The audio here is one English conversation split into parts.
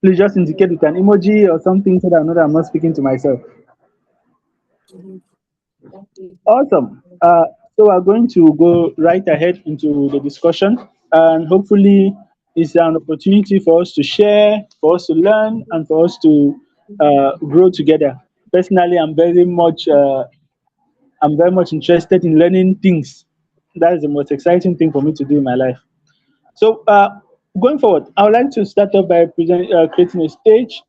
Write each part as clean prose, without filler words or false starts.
Please just indicate with an emoji or something so that I know that I'm not speaking to myself. Awesome. So we're going to go right ahead into the discussion, and hopefully, it's an opportunity for us to share, for us to learn, and for us to grow together. Personally, I'm very much interested in learning things. That is the most exciting thing for me to do in my life. So, going forward, I would like to start off by creating a stage.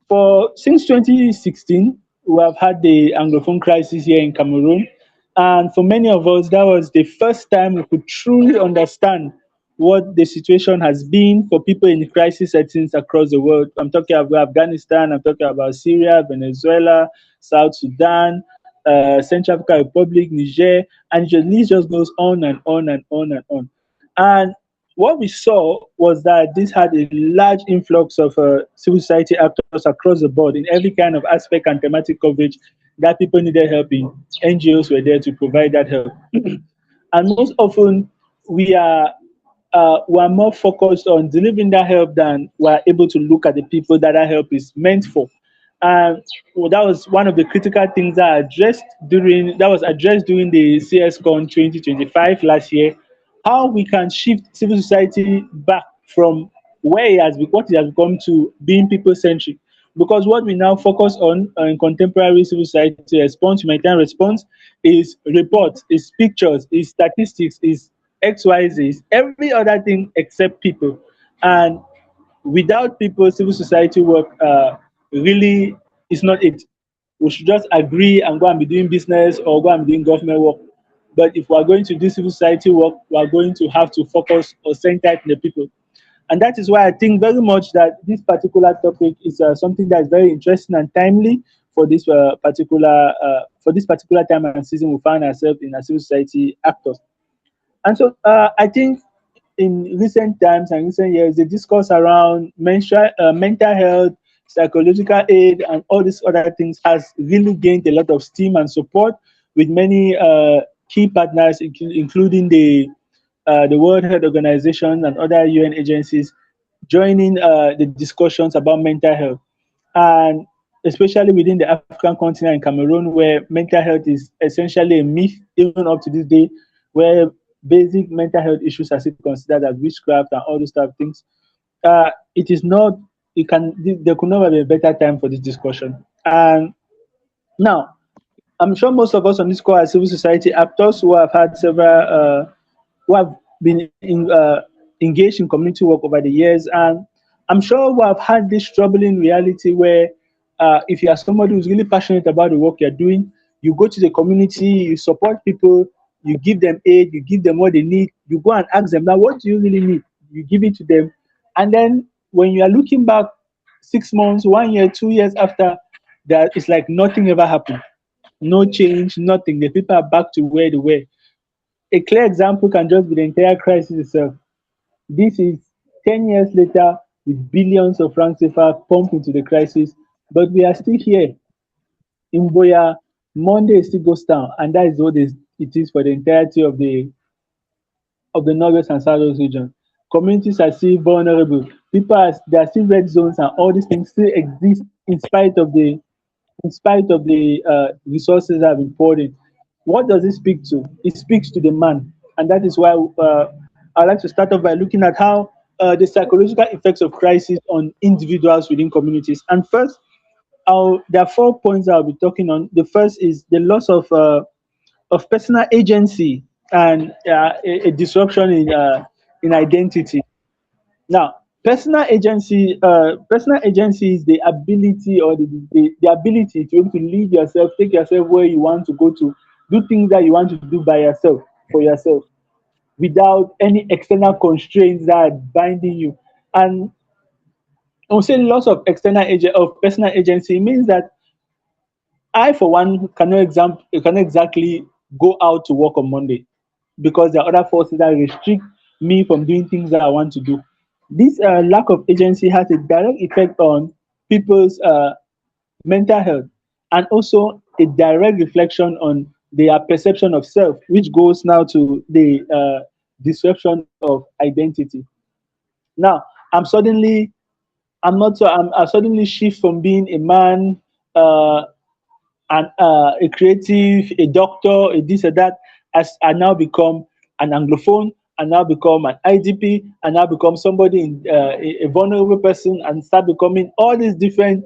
For since 2016, we have had the Anglophone crisis here in Cameroon, and for many of us, that was the first time we could truly understand what the situation has been for people in crisis settings across the world. I'm talking about Afghanistan, I'm talking about Syria, Venezuela, South Sudan, Central African Republic, Niger, and the list just goes on and on and on and on. And what we saw was that this had a large influx of civil society actors across the board in every kind of aspect and thematic coverage that people needed help in. NGOs were there to provide that help. And most often, we are more focused on delivering that help than we're able to look at the people that that help is meant for. And well, that was one of the critical things that was addressed during the CSCon 2025 last year. How we can shift civil society back from what it has become to being people centric. Because what we now focus on in contemporary civil society response, humanitarian response, is reports, is pictures, is statistics, is XYZ, is every other thing except people. And without people, civil society work really is not it. We should just agree and go and be doing business or go and be doing government work. But if we are going to do civil society work, we are going to have to focus or center it in the people. And that is why I think very much that this particular topic is something that is very interesting and timely for this particular time and season we find ourselves in as civil society actors. And so I think in recent times and recent years, the discourse around mental health, psychological aid, and all these other things has really gained a lot of steam and support with many key partners, including the World Health Organization and other UN agencies, joining the discussions about mental health. And especially within the African continent and Cameroon, where mental health is essentially a myth, even up to this day, where basic mental health issues are still considered as witchcraft and all those type of things. It is not. There could never be a better time for this discussion. And now, I'm sure most of us on this call are civil society actors who have had who have been engaged in community work over the years, and I'm sure we have had this troubling reality where if you are somebody who's really passionate about the work you're doing, you go to the community, you support people, you give them aid, you give them what they need, you go and ask them, now what do you really need? You give it to them. And then when you are looking back 6 months, 1 year, 2 years after, that it's like nothing ever happened. No change, nothing. The people are back to where they were. A clear example can just be the entire crisis itself. This is 10 years later with billions of francs CFA pumped into the crisis, but we are still here. In Boya, Monday still goes down, and that is what it is for the entirety of the Northwest and Southwest region. Communities are still vulnerable. There are still red zones, and all these things still exist in spite of the resources that have been poured in. What does it speak to? It speaks to the man. And that is why I'd like to start off by looking at how the psychological effects of crisis on individuals within communities. And first, there are 4 points I'll be talking on. The first is the loss of personal agency and a disruption in identity. Now, personal agency is the ability or the ability to be able to lead yourself, take yourself where you want to go to, do things that you want to do by yourself, for yourself, without any external constraints that are binding you. And I would say loss of of personal agency means that I, for one, cannot exactly go out to work on Monday because there are other forces that restrict me from doing things that I want to do. This lack of agency has a direct effect on people's mental health and also a direct reflection on their perception of self, which goes now to the disruption of identity. Now, I'm suddenly I suddenly shift from being a man, uh, and a creative, a doctor, a this or that, as I now become an anglophone, and now become an IDP, and now become somebody in a vulnerable person, and start becoming all these different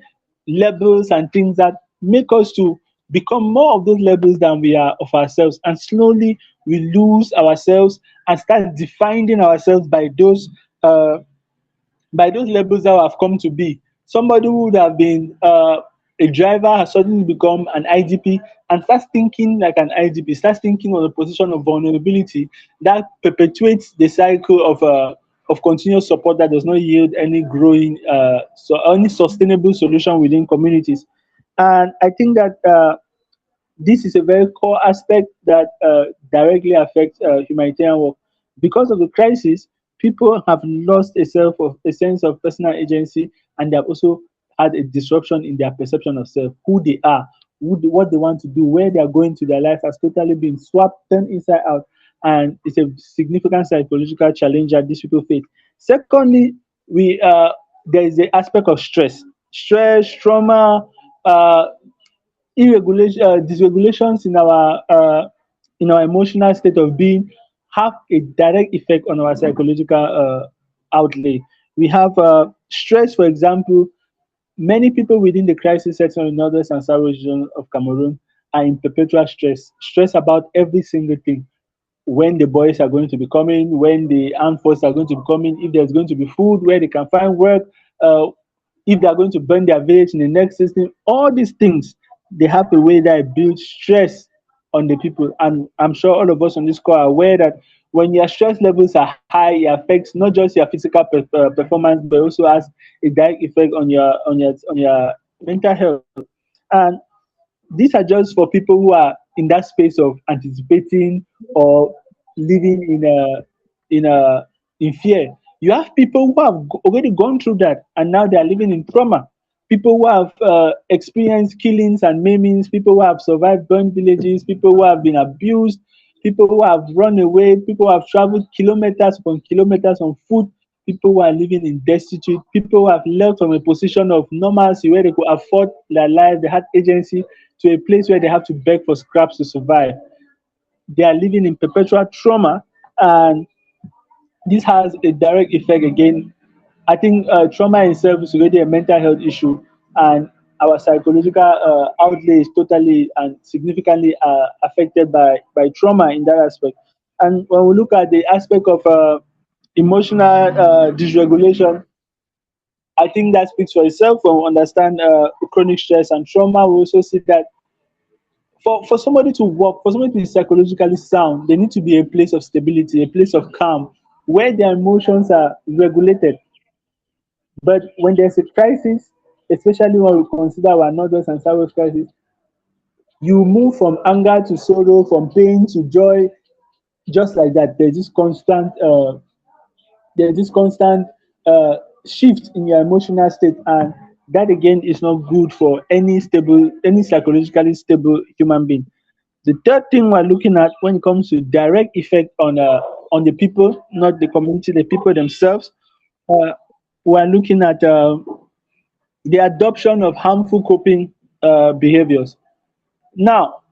labels and things that make us to become more of those labels than we are of ourselves, and slowly we lose ourselves and start defining ourselves uh, by those labels that have come to be. Somebody who would have been a driver has suddenly become an IDP and starts thinking like an IDP, starts thinking on a position of vulnerability that perpetuates the cycle of continuous support that does not yield any growing, any sustainable solution within communities. And I think that this is a very core aspect that directly affects humanitarian work. Because of the crisis, people have lost a sense of personal agency, and they have also had a disruption in their perception of self, who they are, what they want to do, where they are going to their life has totally been swapped, turned inside out, and it's a significant psychological challenge that these people face. Secondly, we there is the aspect of stress, trauma, uh, dysregulations in our emotional state of being have a direct effect on our psychological outlay. We have stress, for example. Many people within the crisis section in northern and south region of Cameroon are in perpetual stress about every single thing: when the boys are going to be coming, when the armed forces are going to be coming, if there's going to be food, where they can find work, uh, if they are going to burn their village in the next system. All these things, they have a way that builds stress on the people. And I'm sure all of us on this call are aware that when your stress levels are high, it affects not just your physical performance, but also has a direct effect on your mental health. And these are just for people who are in that space of anticipating or living in fear. You have people who have already gone through that and now they are living in trauma. People who have experienced killings and maimings, people who have survived burned villages, people who have been abused, people who have run away, people who have traveled kilometers upon kilometers on foot, people who are living in destitute, people who have left from a position of normalcy where they could afford their life, they had agency, to a place where they have to beg for scraps to survive. They are living in perpetual trauma, and this has a direct effect again. I think trauma itself is already a mental health issue, and our psychological outlay is totally and significantly affected by trauma in that aspect. And when we look at the aspect of emotional dysregulation, I think that speaks for itself. When we understand chronic stress and trauma, we also see that for somebody to work, for somebody to be psychologically sound, there need to be a place of stability, a place of calm, where their emotions are regulated. But when there's a crisis, especially when we consider our northern and south crisis, you move from anger to sorrow, from pain to joy, just like that. There's this constant uh, shift in your emotional state, and that again is not good for any psychologically stable human being. The third thing we're looking at when it comes to direct effect on the people, not the community, the people themselves, uh, we're looking at the adoption of harmful coping behaviors. Now,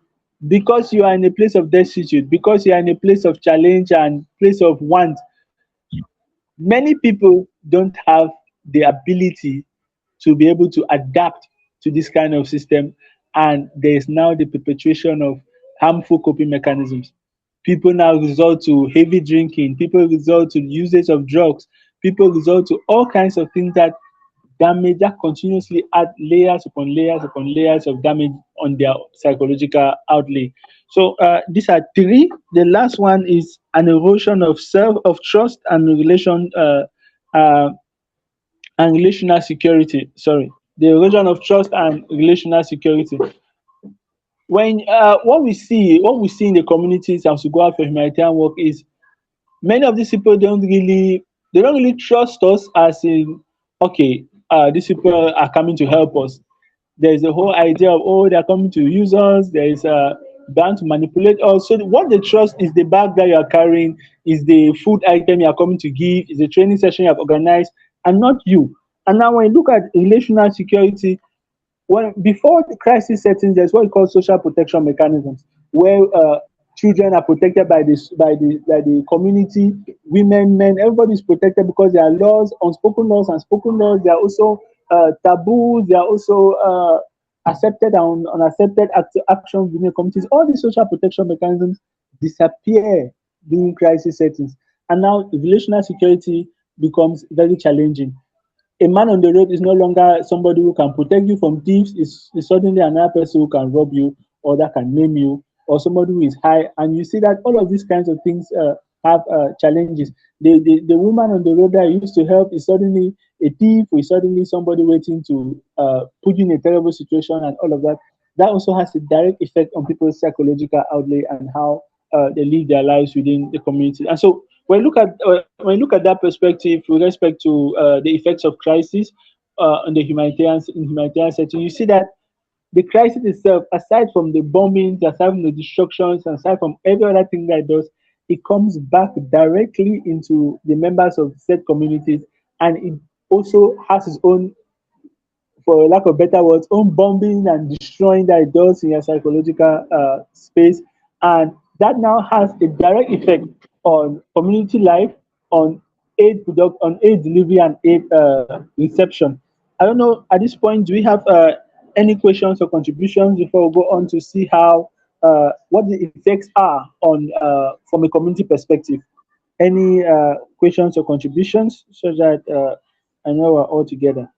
because you are in a place of destitute, because you are in a place of challenge and place of want, many people don't have the ability to be able to adapt to this kind of system, and there is now the perpetuation of harmful coping mechanisms. People now resort to heavy drinking, people resort to usage of drugs, people resort to all kinds of things that damage, that continuously add layers upon layers upon layers of damage on their psychological outlay. So these are three. The last one is an erosion of trust and uh, relational security. Sorry, the erosion of trust and relational security. When what we see in the communities as we go out for humanitarian work is many of these people they don't really trust us, as in, okay, these people are coming to help us. There's the whole idea of, oh, they're coming to use us, there's bound to manipulate us. So what they trust is the bag that you are carrying, is the food item you are coming to give, is the training session you have organized, and not you. And now when you look at relational security, when before the crisis settings, there's what we call social protection mechanisms, where children are protected by the community, women, men, everybody is protected because there are laws, unspoken laws and spoken laws. There are also taboos. There are also accepted and unaccepted actions within the communities. All these social protection mechanisms disappear during crisis settings, and now relational security becomes very challenging. A man on the road is no longer somebody who can protect you from thieves. Is suddenly another person who can rob you or that can name you, or somebody who is high. And you see that all of these kinds of things have challenges. The woman on the road that used to help is suddenly a thief, or is suddenly somebody waiting to put you in a terrible situation, and all of that. That also has a direct effect on people's psychological outlay and how they live their lives within the community. And so when you look at that perspective with respect to the effects of crisis on the humanitarian setting, you see that the crisis itself, aside from the bombings, aside from the destructions, aside from every other thing that it does, it comes back directly into the members of said communities, and it also has its own, for lack of better words, own bombing and destroying that it does in your psychological space. And that now has a direct effect on community life, on on aid delivery and aid reception. I don't know, at this point, do we have any questions or contributions before we go on to see how what the effects are on from a community perspective? Any questions or contributions so that I know we're all together?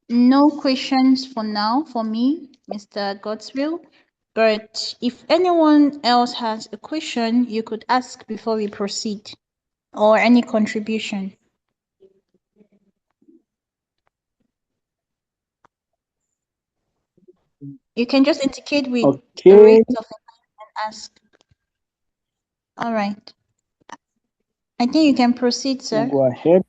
No questions for now for me, Mr. Godswill. But if anyone else has a question, you could ask before we proceed, or any contribution. You can just indicate with a Okay, raise of a hand and ask. All right. I think you can proceed, we'll sir. go ahead.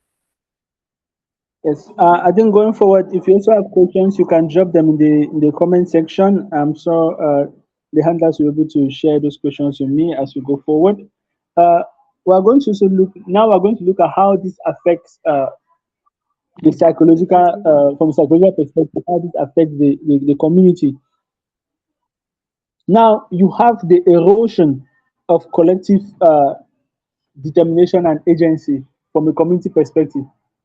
Yes, I think going forward, if you also have questions, you can drop them in the comment section. I'm sure the handlers will be able to share those questions with me as we go forward. Uh, we are going to also look now. We're going to look at how this affects the psychological, from a psychological perspective, how this affects the community. Now you have the erosion of collective determination and agency from a community perspective.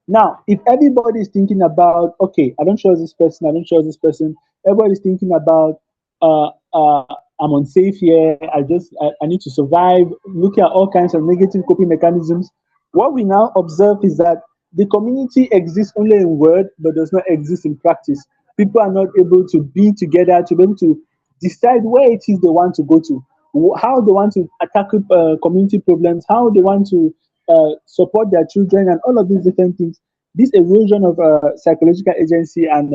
Now, if everybody is thinking about, okay, I don't trust this person, I don't trust this person, everybody's thinking about, I'm unsafe here, I need to survive, looking at all kinds of negative coping mechanisms. What we now observe is that the community exists only in word, but does not exist in practice. People are not able to be together to be able to decide where it is they want to go to, how they want to tackle community problems, how they want to support their children, and all of these different things. This erosion of psychological agency and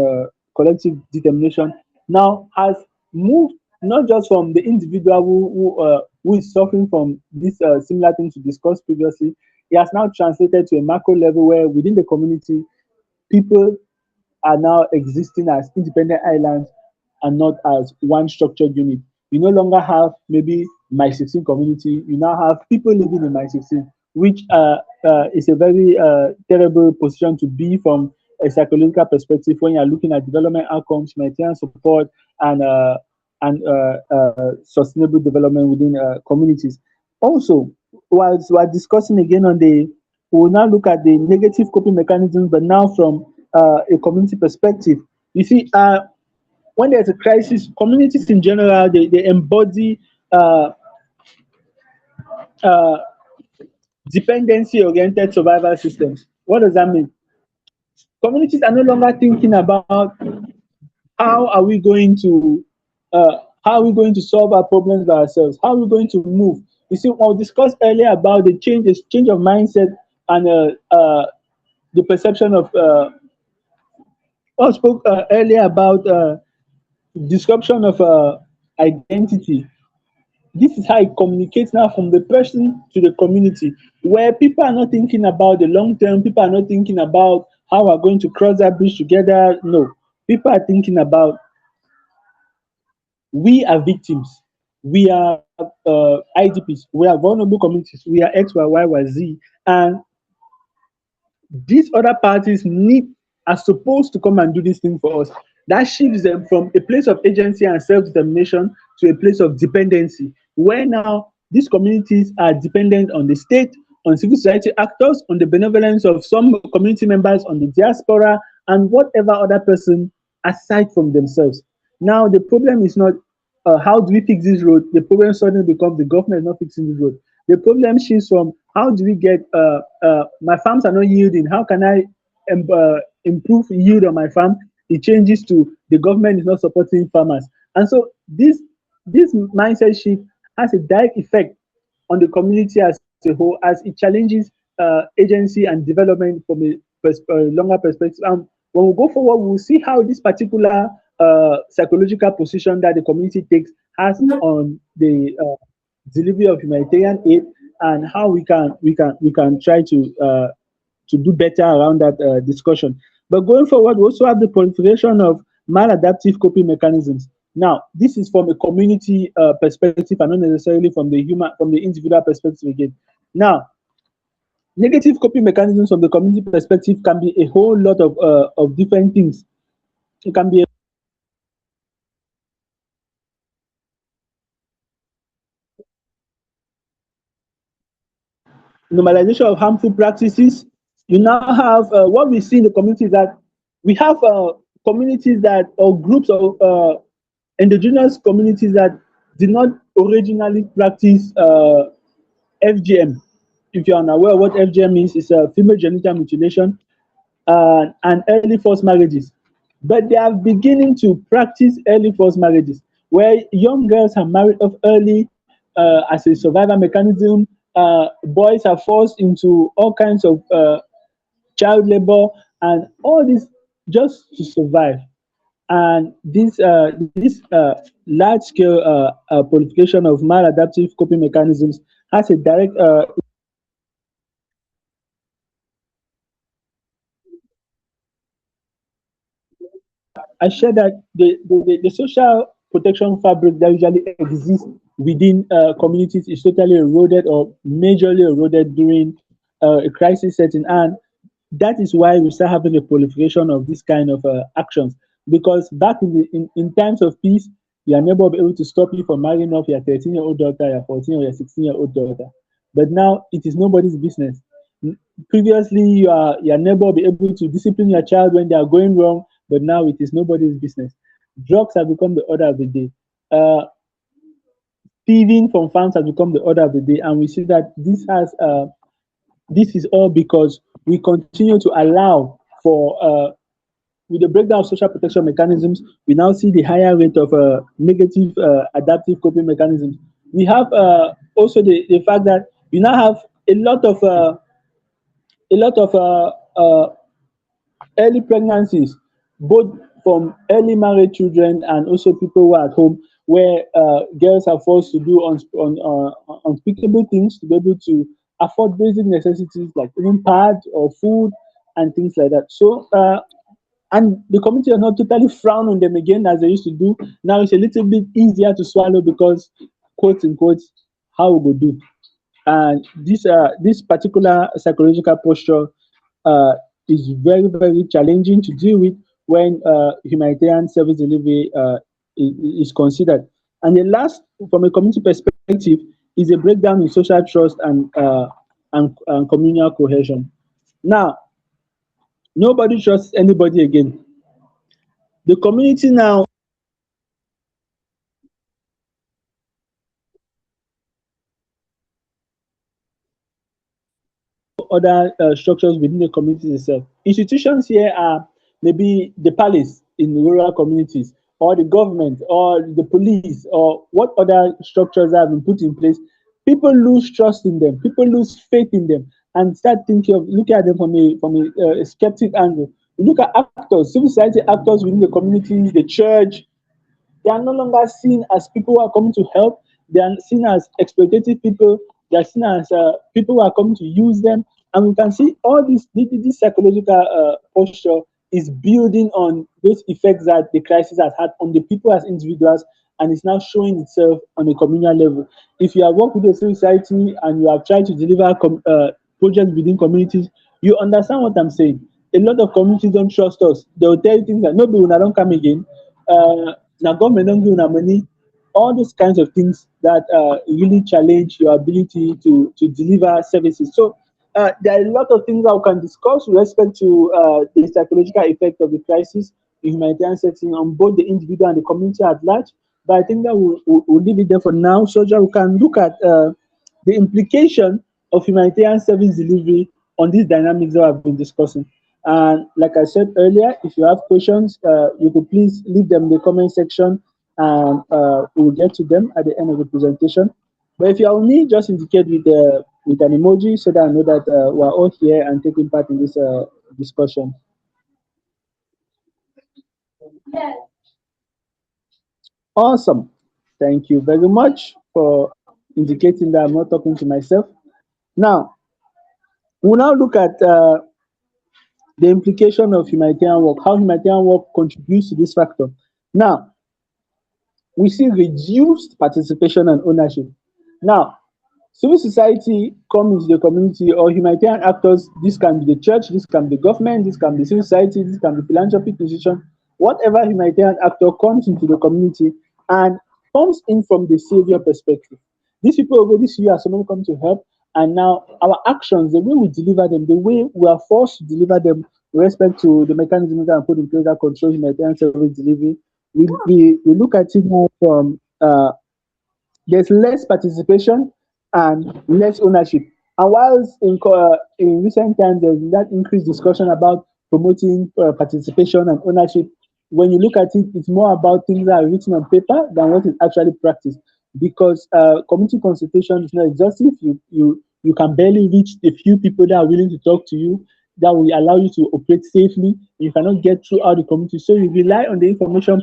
collective determination now has moved not just from the individual who is suffering from this similar things we discussed previously. It has now translated to a macro level where within the community, people are now existing as independent islands and not as one structured unit. You no longer have maybe my 16 community, you now have people living in my 16, which is a very terrible position to be from a psychological perspective when you're looking at development outcomes, humanitarian support, and sustainable development within communities. Also, whilst we're discussing again on we'll now look at the negative coping mechanisms, but now from a community perspective. You see, when there's a crisis, communities in general, they embody uh, uh, dependency-oriented survival systems. What does that mean? Communities are no longer thinking about how are we going to how are we going to solve our problems by ourselves? How are we going to move? You see, we discussed earlier about the change of mindset and the perception of. I spoke earlier about disruption of identity. This is how it communicates now from the person to the community, where people are not thinking about the long term, people are not thinking about how we're going to cross that bridge together. No, people are thinking about we are victims. We are IDPs, we have vulnerable communities, we are X, we are Y, we are Z, and these other parties are supposed to come and do this thing for us. That shifts them from a place of agency and self-determination to a place of dependency, where now these communities are dependent on the state, on civil society actors, on the benevolence of some community members, on the diaspora, and whatever other person aside from themselves. Now, the problem is not how do we fix this road? The problem suddenly becomes the government is not fixing this road. The problem shifts from how do we get my farms are not yielding. How can I improve yield on my farm? It changes to the government is not supporting farmers, and so this mindset shift has a direct effect on the community as a whole, as it challenges agency and development from a longer perspective. And when we go forward, we'll see how this particular psychological position that the community takes has on the delivery of humanitarian aid, and how we can try to do better around that discussion. But going forward, we also have the proliferation of maladaptive coping mechanisms. Now, this is from a community perspective and not necessarily from the individual perspective again. Now, negative coping mechanisms from the community perspective can be a whole lot of different things. It can be normalization of harmful practices. You now have what we see in the community is that we have communities that or groups of indigenous communities that did not originally practice FGM. If you're unaware of what FGM is, it's a female genital mutilation and early forced marriages. But they are beginning to practice early forced marriages, where young girls are married off early as a survival mechanism. Boys are forced into all kinds of child labor and all this just to survive. And this large scale proliferation of maladaptive coping mechanisms has a direct I share that the social protection fabric that usually exists within communities is totally eroded or majorly eroded during a crisis setting. And that is why we start having a proliferation of this kind of actions. Because back in times of peace, your neighbor will be able to stop you from marrying off your 13-year-old daughter, your 14 or your 16-year-old daughter. But now it is nobody's business. Previously, your neighbor will be able to discipline your child when they are going wrong, but now it is nobody's business. Drugs have become the order of the day. Thieving from farms has become the order of the day, and we see that this is all because we continue to allow for with the breakdown of social protection mechanisms. We now see the higher rate of negative adaptive coping mechanisms. We have also the fact that we now have a lot of early pregnancies, both from early married children and also people who are at home, where girls are forced to do unspeakable things to be able to afford basic necessities like even pads or food and things like that. So, and the community are not totally frown on them again as they used to do. Now it's a little bit easier to swallow because, quote unquote, how we go do. And this particular psychological posture is very, very challenging to deal with when humanitarian service delivery is considered. And the last, from a community perspective, is a breakdown in social trust and communal cohesion. Now, nobody trusts anybody again. The community now other structures within the community itself. Institutions here are maybe the palace in rural communities, or the government, or the police, or what other structures have been put in place. People lose trust in them. People lose faith in them, and start thinking of looking at them from a skeptic angle. You look at actors, civil society actors within the communities, the church, they are no longer seen as people who are coming to help. They are seen as exploitative people. They are seen as people who are coming to use them. And we can see all this psychological posture is building on those effects that the crisis has had on the people as individuals and it's now showing itself on a communal level. If you have worked with a civil society and you have tried to deliver projects within communities, you understand what I'm saying. A lot of communities don't trust us. They will tell you things like, no, but when I don't come again, now government don't give you money. All those kinds of things that really challenge your ability to deliver services. So there are a lot of things that we can discuss with respect to the psychological effect of the crisis in humanitarian setting on both the individual and the community at large. But I think that we'll leave it there for now so that we can look at the implication of humanitarian service delivery on these dynamics that I've been discussing. And like I said earlier, if you have questions, you could please leave them in the comment section, and we'll get to them at the end of the presentation. But if you are me, just indicate with an emoji so that I know that we're all here and taking part in this discussion. Awesome. Thank you very much for indicating that I'm not talking to myself. Now, we'll now look at the implication of humanitarian work, how humanitarian work contributes to this factor. Now, we see reduced participation and ownership. Now, civil society comes into the community, or humanitarian actors, this can be the church, this can be government, this can be civil society, this can be philanthropic institution, whatever humanitarian actor comes into the community and comes in from the savior perspective. These people already see you as someone come to help, and now our actions, the way we deliver them, the way we are forced to deliver them with respect to the mechanisms that are put in place that control humanitarian service delivery, we look at it more from there's less participation and less ownership. And whilst in recent times there's that increased discussion about promoting participation and ownership, when you look at it, it's more about things that are written on paper than what is actually practiced. Because community consultation is not exhaustive. You can barely reach the few people that are willing to talk to you, that will allow you to operate safely. You cannot get throughout the community, so you rely on the information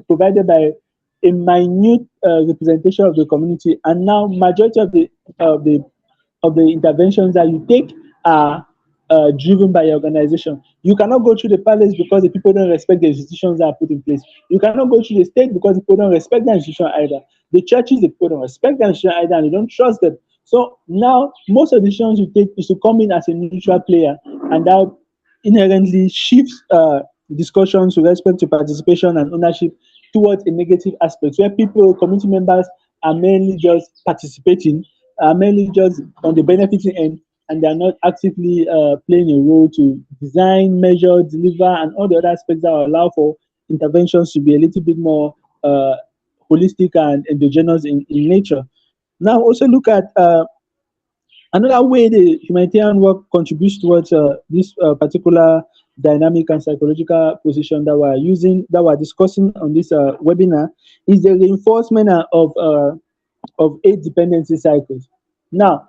provided by a minute representation of the community. And now majority of the of the interventions that you take are driven by your organization. You cannot go through the palace because the people don't respect the institutions that are put in place. You cannot go through the state because the people don't respect the institution either. The churches, the people don't respect the institution either, and they don't trust them. So now most of the decisions you take is to come in as a neutral player, and that inherently shifts discussions with respect to participation and ownership towards a negative aspect, where people, community members, are mainly just participating, are mainly just on the benefiting end, and they are not actively playing a role to design, measure, deliver, and all the other aspects that will allow for interventions to be a little bit more holistic and endogenous in nature. Now, also look at another way the humanitarian work contributes towards this particular dynamic and psychological position that we're using, that we're discussing on this webinar, is the reinforcement of aid dependency cycles. Now,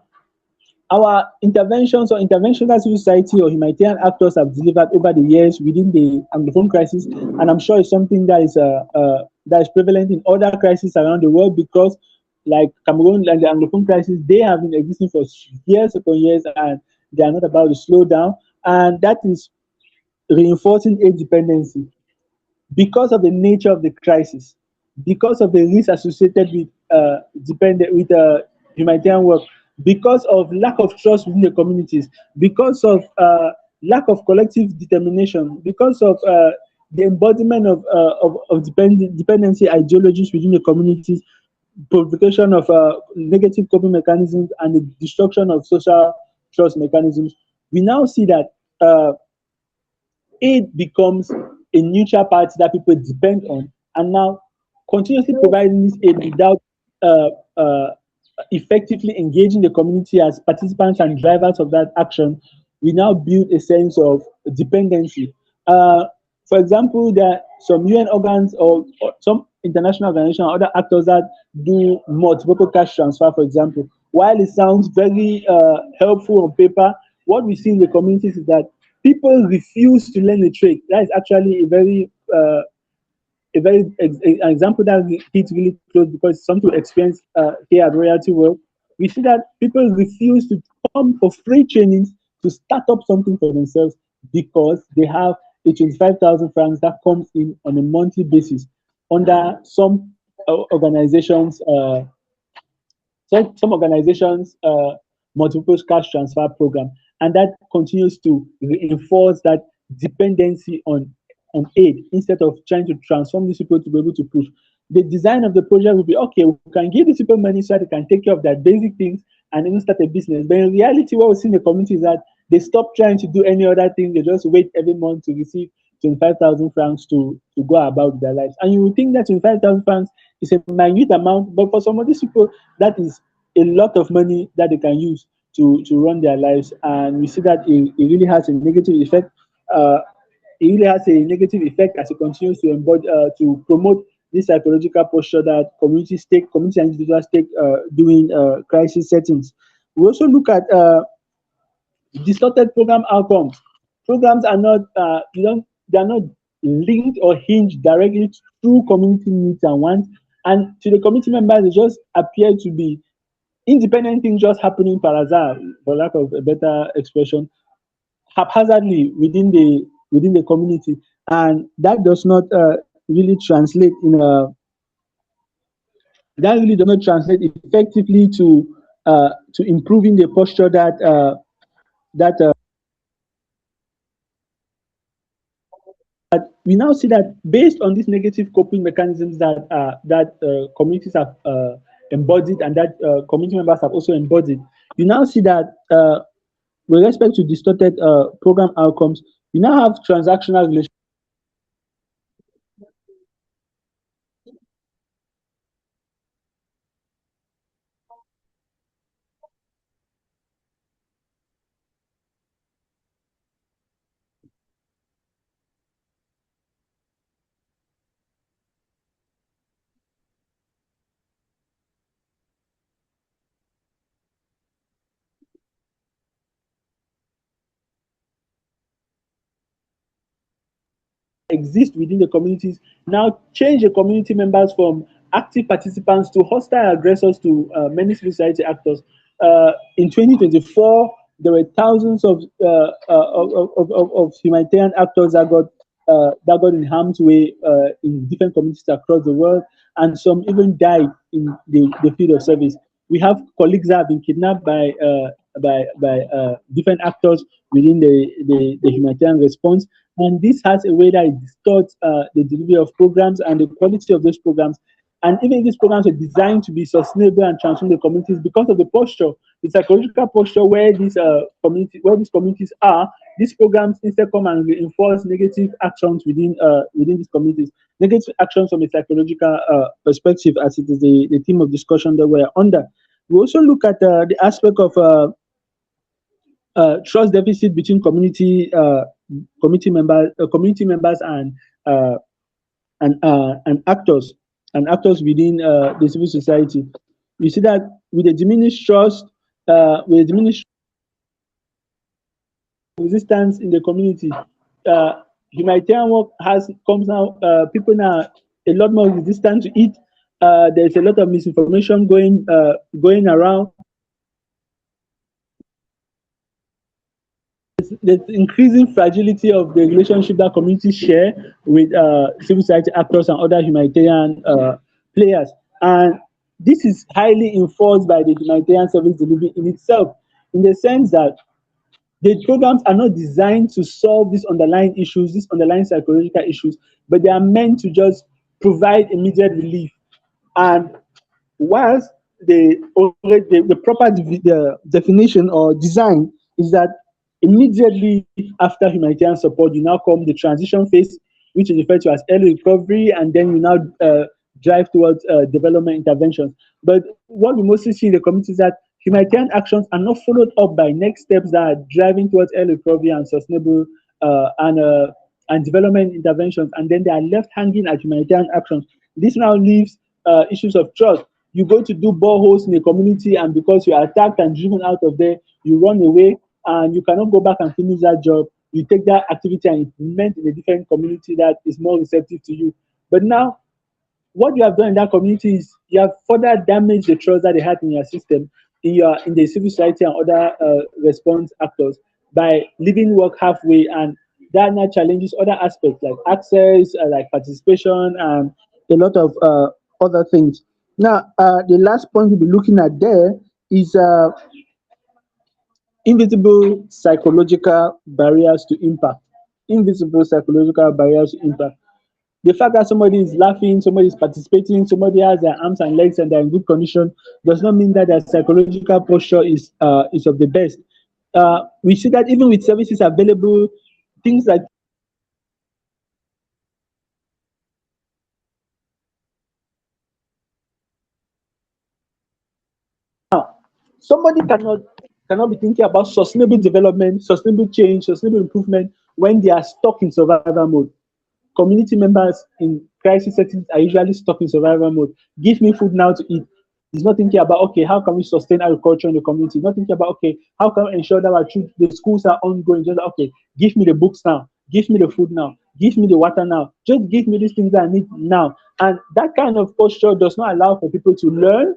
our interventions or interventional civil society or humanitarian actors have delivered over the years within the Anglophone crisis, and I'm sure it's something that is prevalent in other crises around the world, because like Cameroon and the Anglophone crisis, they have been existing for years upon years, and they are not about to slow down, and that is reinforcing aid dependency because of the nature of the crisis, because of the risks associated with humanitarian work, because of lack of trust within the communities, because of lack of collective determination, because of the embodiment of dependency ideologies within the communities, provocation of negative coping mechanisms, and the destruction of social trust mechanisms. We now see that aid becomes a neutral party that people depend on, and now continuously providing this aid without uh, uh, effectively engaging the community as participants and drivers of that action, we now build a sense of dependency. For example, there are some UN organs or some international organizations or other actors that do multiple cash transfer, for example. While it sounds very helpful on paper, what we see in the communities is that people refuse to learn the trade. That is actually an example that hits really close, because some to experience here at Royalty World. We see that people refuse to come for free trainings to start up something for themselves because they have a 25,000 francs that comes in on a monthly basis under some organizations some organizations multiple cash transfer program, and that continues to reinforce that dependency on aid instead of trying to transform these people to be able to push. The design of the project will be okay. We can give these people money so that they can take care of their basic things and even start a business. But in reality, what we see in the community is that they stop trying to do any other thing. They just wait every month to receive 25,000 francs to go about their lives. And you would think that 25,000 francs is a minute amount, but for some of these people, that is a lot of money that they can use to run their lives. And we see that it really has a negative effect. Uh, it really has a negative effect as it continues to embody, to promote this psychological posture that community and individuals take during crisis settings. We also look at distorted program outcomes. Programs are not, they are not linked or hinged directly through community needs and wants, and to the community members, they just appear to be independent things just happening per hazard, for lack of a better expression, haphazardly within the community, and that does not really translate in a that really does not translate effectively to improving the posture that we now see that based on these negative coping mechanisms that communities have embodied and that community members have also embodied, you now see that with respect to distorted program outcomes, you now have transactional relations exist within the communities now change the community members from active participants to hostile aggressors to many civil society actors. In 2024, there were thousands of humanitarian actors that got in harm's way in different communities across the world, and some even died in the field of service. We have colleagues that have been kidnapped by different actors within the humanitarian response, and this has a way that it distorts the delivery of programs and the quality of those programs. And even if these programs are designed to be sustainable and transform the communities because of the posture, the psychological posture where these communities are, these programs instead come and reinforce negative actions within these communities, negative actions from a psychological perspective, as it is the theme of discussion that we're under. We also look at the aspect of trust deficit between community members uh, and actors within the civil society. We see that with a diminished trust, with a diminished resistance in the community, humanitarian work has comes now. People now a lot more resistant to it. There's a lot of misinformation going around. The increasing fragility of the relationship that communities share with civil society actors and other humanitarian players. And this is highly enforced by the humanitarian service delivery in itself, in the sense that the programs are not designed to solve these underlying issues, these underlying psychological issues, but they are meant to just provide immediate relief. And whilst the proper the definition or design is that immediately after humanitarian support, you now come the transition phase, which is referred to as early recovery, and then you now drive towards development interventions. But what we mostly see in the community is that humanitarian actions are not followed up by next steps that are driving towards early recovery and sustainable and development interventions, and then they are left hanging at humanitarian actions. This now leaves issues of trust. You go to do boreholes in a community, and because you are attacked and driven out of there, you run away, and you cannot go back and finish that job. You take that activity and implement in a different community that is more receptive to you. But now, what you have done in that community is you have further damaged the trust that they had in your system, in the civil society and other response actors by leaving work halfway, and that now challenges other aspects like access, like participation, and a lot of other things. Now, the last point we'll be looking at there is invisible psychological barriers to impact. Invisible psychological barriers to impact. The fact that somebody is laughing, somebody is participating, somebody has their arms and legs and they're in good condition does not mean that their psychological posture is of the best. We see that even with services available, things like now, somebody cannot be thinking about sustainable development, sustainable change, sustainable improvement when they are stuck in survival mode. Community members in crisis settings are usually stuck in survival mode. Give me food now to eat. He's not thinking about, okay, how can we sustain agriculture in the community? He's not thinking about, okay, how can we ensure that our children, the schools are ongoing? Just like, okay, give me the books now, give me the food now, give me the water now, just give me these things that I need now. And that kind of posture does not allow for people to learn,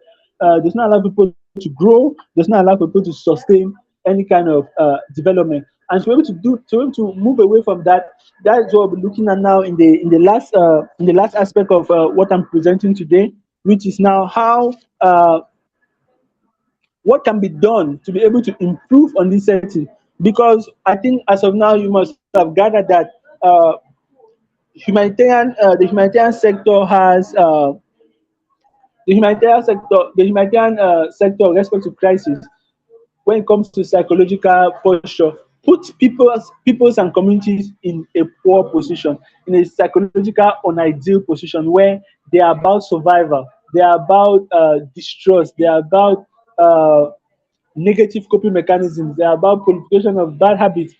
does not allow people to grow, does not allow people to sustain any kind of development. And to be able to move away from that, that's what we're looking at now in the last aspect of what I'm presenting today, which is now how what can be done to be able to improve on this setting. Because I think as of now, you must have gathered that the humanitarian sector has the humanitarian sector with respect to crisis when it comes to psychological posture put people's and communities in a poor position, in a psychological unideal position where they are about survival, they are about distrust, they are about negative coping mechanisms. They're about qualification of bad habits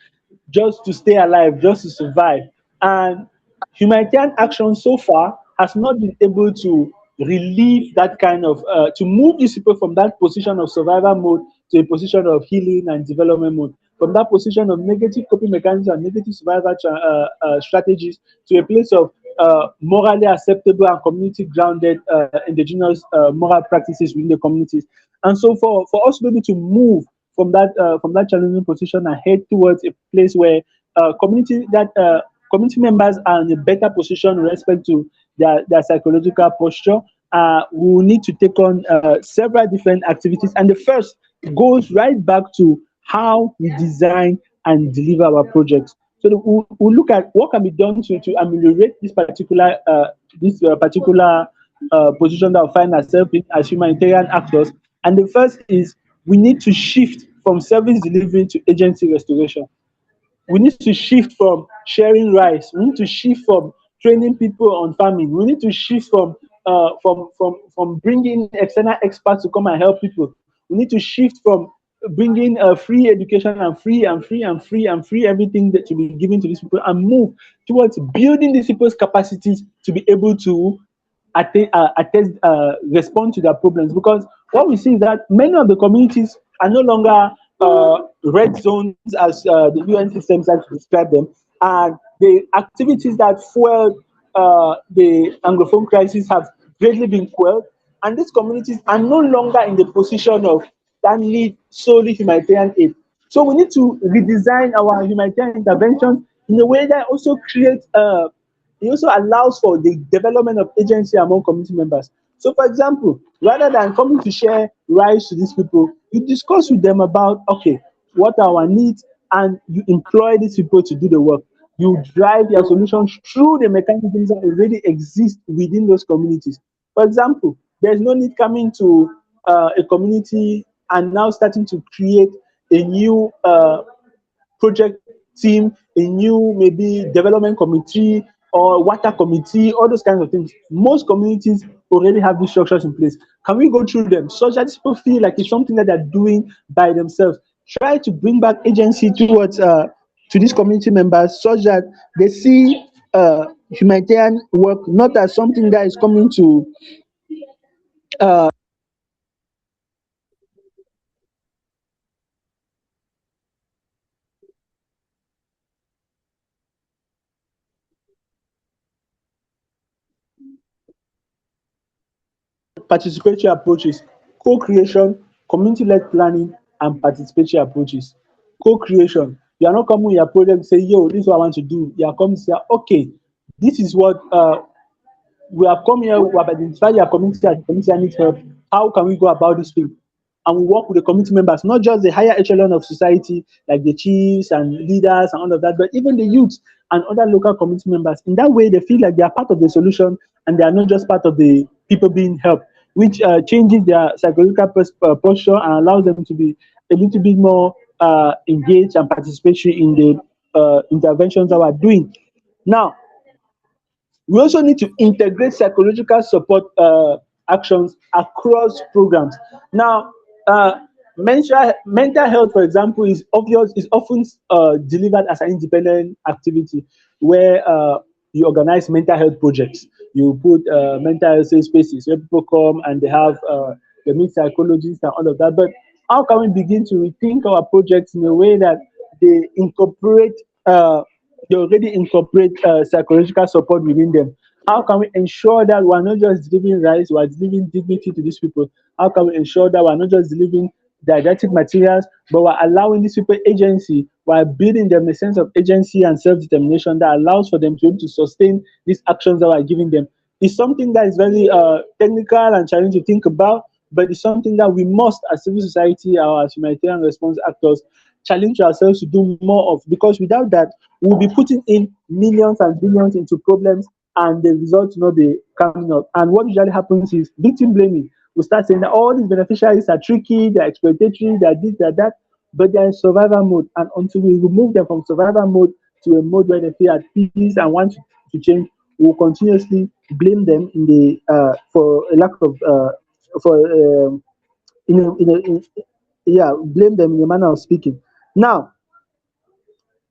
just to stay alive, just to survive. And humanitarian action so far has not been able to relieve that kind of, to move these people from that position of survival mode to a position of healing and development mode, from that position of negative coping mechanisms and negative survival strategies to a place of morally acceptable and community grounded indigenous moral practices within the communities. And so for us to be able to move from that challenging position and head towards a place where community members are in a better position with respect to their psychological posture, we will need to take on several different activities. And the first goes right back to how we design and deliver our projects. So we'll look at what can be done to ameliorate this particular position that we find ourselves in as humanitarian actors. And the first is we need to shift from service delivery to agency restoration. We need to shift from sharing rice. We need to shift from training people on farming. We need to shift from bringing external experts to come and help people. We need to shift from bringing free education and free everything that to be given to these people and move towards building these people's capacities to be able to respond to their problems. Because what we see is that many of the communities are no longer red zones as the UN systems like to describe them, and the activities that fueled the Anglophone crisis have greatly been quelled, and these communities are no longer in the position of that need solely humanitarian aid. So we need to redesign our humanitarian intervention in a way that also creates it also allows for the development of agency among community members. So, for example, rather than coming to share rights to these people, you discuss with them about, okay, what are our needs, and you employ these people to do the work. You drive their solutions through the mechanisms that already exist within those communities. For example, there's no need coming to a community and now starting to create a new project team, a new maybe development committee or water committee, all those kinds of things. Most communities already have these structures in place. Can we go through them such that people feel like it's something that they're doing by themselves? Try to bring back agency towards to these community members such that they see humanitarian work not as something that is coming to participatory approaches, co-creation, community-led planning, and participatory approaches. Co-creation. You are not coming with your project and say, yo, this is what I want to do. You are coming to say, okay, this is what we have come here, we have identified your community as a community that needs help. How can we go about this thing? And we work with the community members, not just the higher echelon of society, like the chiefs and leaders and all of that, but even the youth and other local community members. In that way, they feel like they are part of the solution and they are not just part of the people being helped, which changes their psychological posture and allows them to be a little bit more engaged and participatory in the interventions that we're doing. Now, we also need to integrate psychological support actions across programs. Now, mental health, for example, is often delivered as an independent activity where you organize mental health projects. You put mental health safe spaces where people come and they meet psychologists and all of that. But how can we begin to rethink our projects in a way that they incorporate they already incorporate psychological support within them? How can we ensure that we're not just delivering rights, we're delivering dignity to these people? How can we ensure that we're not just delivering didactic materials, but we're allowing these people agency, while building them a sense of agency and self-determination that allows for them to be able to sustain these actions that we're giving them? It's something that is very technical and challenging to think about, but it's something that we must, as civil society or as humanitarian response actors, challenge ourselves to do more of, because without that, we'll be putting in millions and billions into problems and the results will not be coming up. And what usually happens is victim blaming. We start saying that all these beneficiaries are tricky, they're exploitatory, they're this, they're that, but they're in survival mode. And until we remove them from survival mode to a mode where they feel at peace and want to change, we'll continuously blame them in the for a lack of for yeah, blame them in a manner of speaking. Now,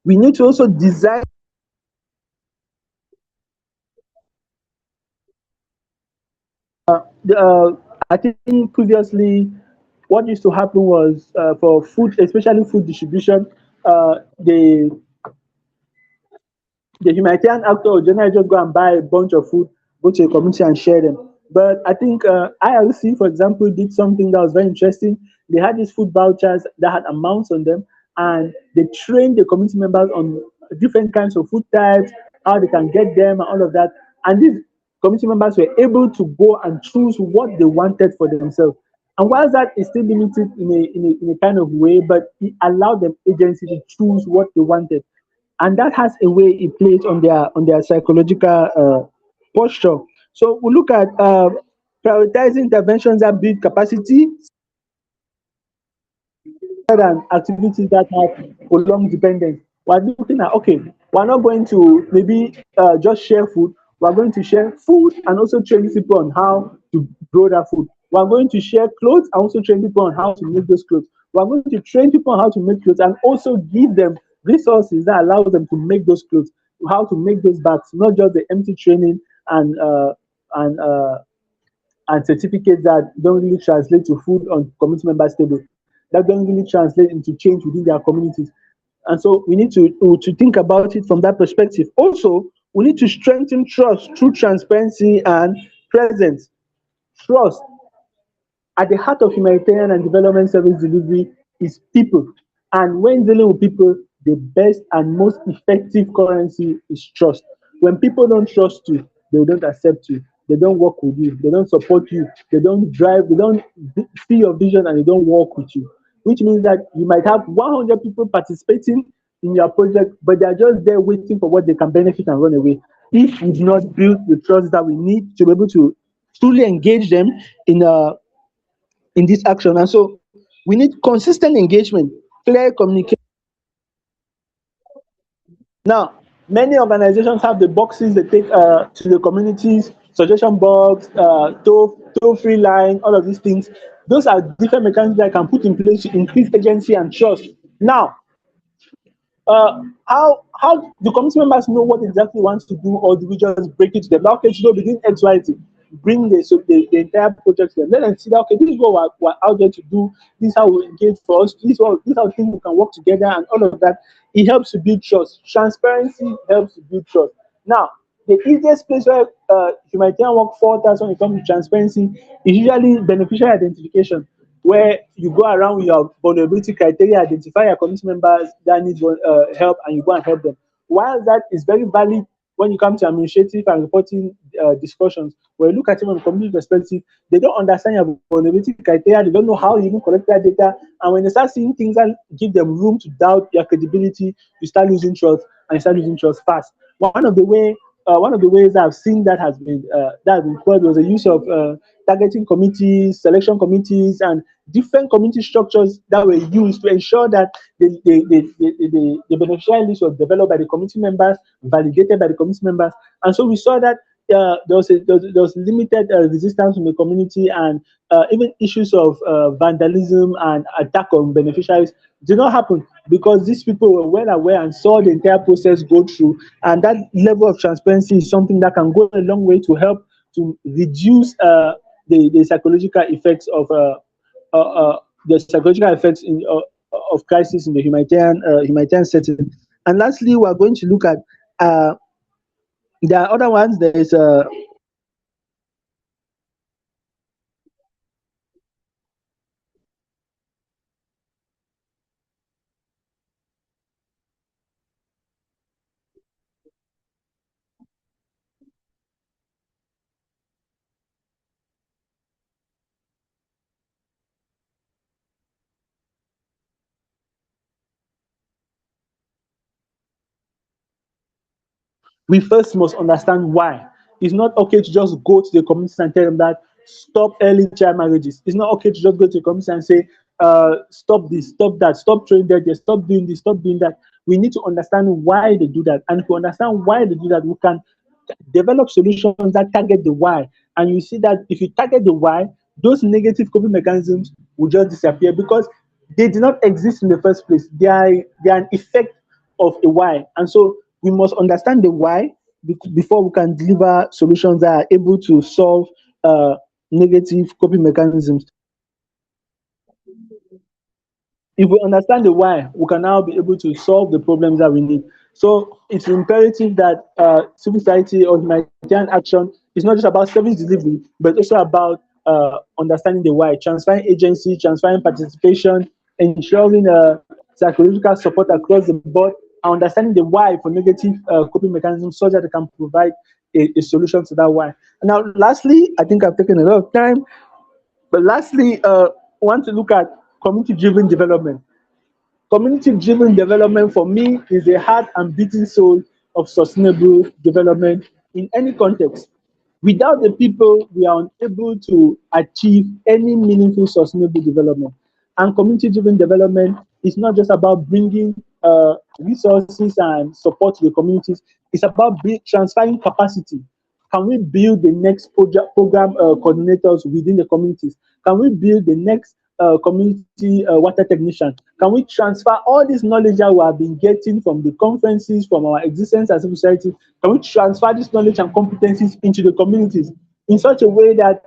we need to also design I think previously what used to happen was for food, especially food distribution, the humanitarian actor would generally just go and buy a bunch of food, go to a community and share them. But I think IRC, for example, did something that was very interesting. They had these food vouchers that had amounts on them, and they trained the community members on different kinds of food types, how they can get them, and all of that. And these community members were able to go and choose what they wanted for themselves. And while that is still limited in a kind of way, but it allowed them agency to choose what they wanted, and that has a way it plays on their psychological posture. So we look at prioritizing interventions that build capacity and activities that have prolonged dependence. We're looking at, okay, we're not going to maybe just share food. We're going to share food and also train people on how to grow that food. We're going to share clothes and also train people on how to make those clothes. We're going to train people on how to make clothes and also give them resources that allow them to make those clothes, how to make those bags, not just the empty training and and uh, and certificates that don't really translate to food on community members' table, that don't really translate into change within their communities. And so we need to think about it from that perspective. Also, we need to strengthen trust through transparency and presence. Trust at the heart of humanitarian and development service delivery is people. And when dealing with people, the best and most effective currency is trust. When people don't trust you, they don't accept you, they don't work with you, they don't support you, they don't drive, they don't see your vision, and they don't work with you. Which means that you might have 100 people participating in your project, but they're just there waiting for what they can benefit and run away. If we do not build the trust that we need to be able to truly engage them in this action. And so we need consistent engagement, clear communication. Now, many organizations have the boxes they take to the communities, suggestion box, toll free line, all of these things. Those are different mechanisms that I can put in place to increase agency and trust. Now, how do community members know what exactly wants to do, or do we just break it to them? Okay, so begin X, Y, Z. Bring the entire project to them. Let them see that, okay, this is what we're out there to do. This is how we engage for us. This is how things we can work together and all of that. It helps to build trust. Transparency helps to build trust. Now, the easiest place where humanitarian work falters when it comes to transparency is usually beneficiary identification, where you go around with your vulnerability criteria, identify your community members that need help, and you go and help them. While that is very valid when you come to administrative and reporting discussions, when you look at it from a community perspective, they don't understand your vulnerability criteria, they don't know how you even collect that data. And when they start seeing things that give them room to doubt your credibility, you start losing trust, and you start losing trust fast. One of the ways I've seen that has been quite was the use of targeting committees, selection committees, and different community structures that were used to ensure that the beneficiary list was developed by the committee members, validated by the committee members, and so we saw that there was limited resistance from the community, and even issues of vandalism and attack on beneficiaries did not happen because these people were well aware and saw the entire process go through. And that level of transparency is something that can go a long way to help to reduce the psychological effects of of crisis in the humanitarian setting. And lastly, we are going to look at there are other ones. There is we first must understand why. It's not okay to just go to the community and tell them that stop early child marriages. It's not okay to just go to the community and say, stop this, stop that, stop throwing dead, stop doing this, stop doing that. We need to understand why they do that. And if we understand why they do that, we can develop solutions that target the why. And you see that if you target the why, those negative coping mechanisms will just disappear because they did not exist in the first place. They are an effect of a why. And so we must understand the why before we can deliver solutions that are able to solve negative coping mechanisms. If we understand the why, we can now be able to solve the problems that we need. So it's imperative that civil society or humanitarian action is not just about service delivery, but also about understanding the why, transferring agency, transferring participation, ensuring psychological support across the board, and understanding the why for negative coping mechanisms so that they can provide a solution to that why. Now, lastly, I think I've taken a lot of time, but lastly, I want to look at community-driven development. Community-driven development for me is the heart and beating soul of sustainable development in any context. Without the people, we are unable to achieve any meaningful sustainable development. And community-driven development is not just about bringing resources and support to the communities. It's about transferring capacity. Can we build the next program coordinators within the communities? Can we build the next community water technician? Can we transfer all this knowledge that we have been getting from the conferences, from our existence as a society? Can we transfer this knowledge and competencies into the communities in such a way that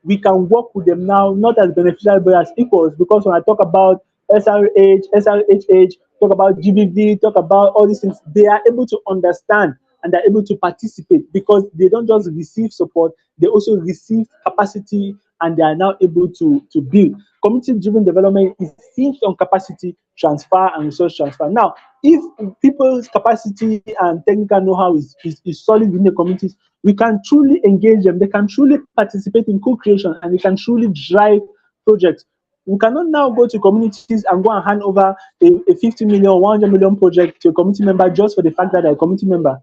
we can work with them now, not as beneficiaries, but as equals? Because when I talk about SRHH, talk about GBV, talk about all these things, they are able to understand and they're able to participate because they don't just receive support, they also receive capacity and they are now able to build. Community-driven development is hinged on capacity transfer and resource transfer. Now, if people's capacity and technical know-how is solid within the communities, we can truly engage them, they can truly participate in co-creation, and they can truly drive projects. We cannot now go to communities and go and hand over a 50 million, 100 million project to a community member just for the fact that they're a community member.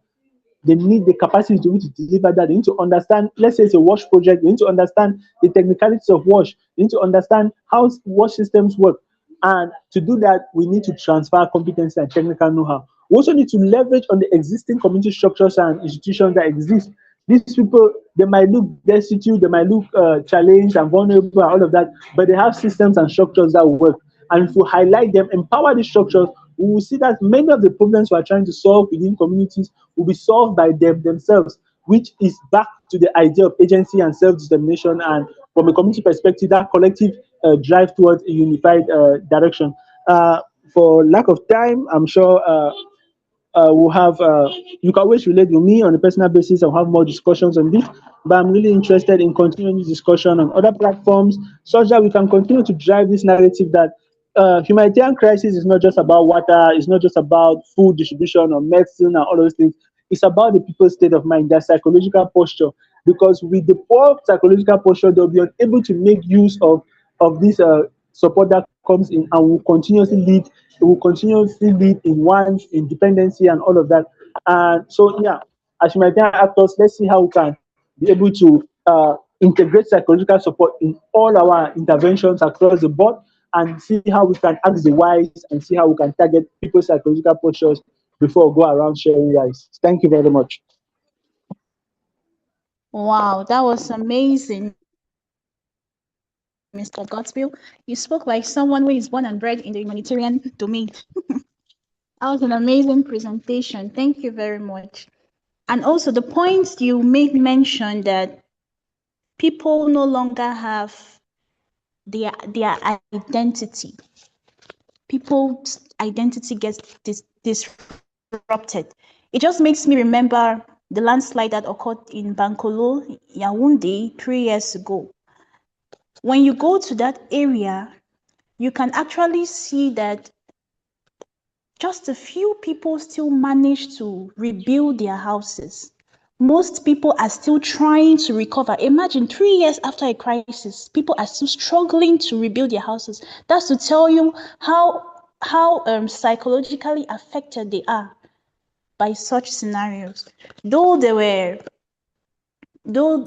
They need the capacity to be able to deliver that. They need to understand, let's say it's a wash project, they need to understand the technicalities of wash. They need to understand how wash systems work. And to do that, we need to transfer competency and technical know-how. We also need to leverage on the existing community structures and institutions that exist. These people, they might look destitute, they might look challenged and vulnerable and all of that, but they have systems and structures that work. And if we highlight them, empower these structures, we will see that many of the problems we are trying to solve within communities will be solved by them themselves, which is back to the idea of agency and self-determination, and from a community perspective, that collective drive towards a unified direction. For lack of time, I'm sure we'll have, you can always relate with me on a personal basis and have more discussions on this, but I'm really interested in continuing this discussion on other platforms such that we can continue to drive this narrative that humanitarian crisis is not just about water, it's not just about food distribution or medicine and all those things. It's about the people's state of mind, their psychological posture. Because with the poor psychological posture, they'll be unable to make use of this support that comes in, and will continuously lead in one's independency and all of that. And so, yeah, as humanitarian actors, let's see how we can be able to integrate psychological support in all our interventions across the board, and see how we can act the wise and see how we can target people's psychological postures before we go around sharing rice. Thank you very much. Wow, that was amazing, Mr. Godswill. You spoke like someone who is born and bred in the humanitarian domain. That was an amazing presentation. Thank you very much. And also the points you made mention that people no longer have their identity. People's identity gets disrupted. It just makes me remember the landslide that occurred in Bankolo, Yaoundé, 3 years ago. When you go to that area, you can actually see that just a few people still manage to rebuild their houses. Most people are still trying to recover. Imagine 3 years after a crisis, people are still struggling to rebuild their houses. That's to tell you how psychologically affected they are by such scenarios. Though they were, though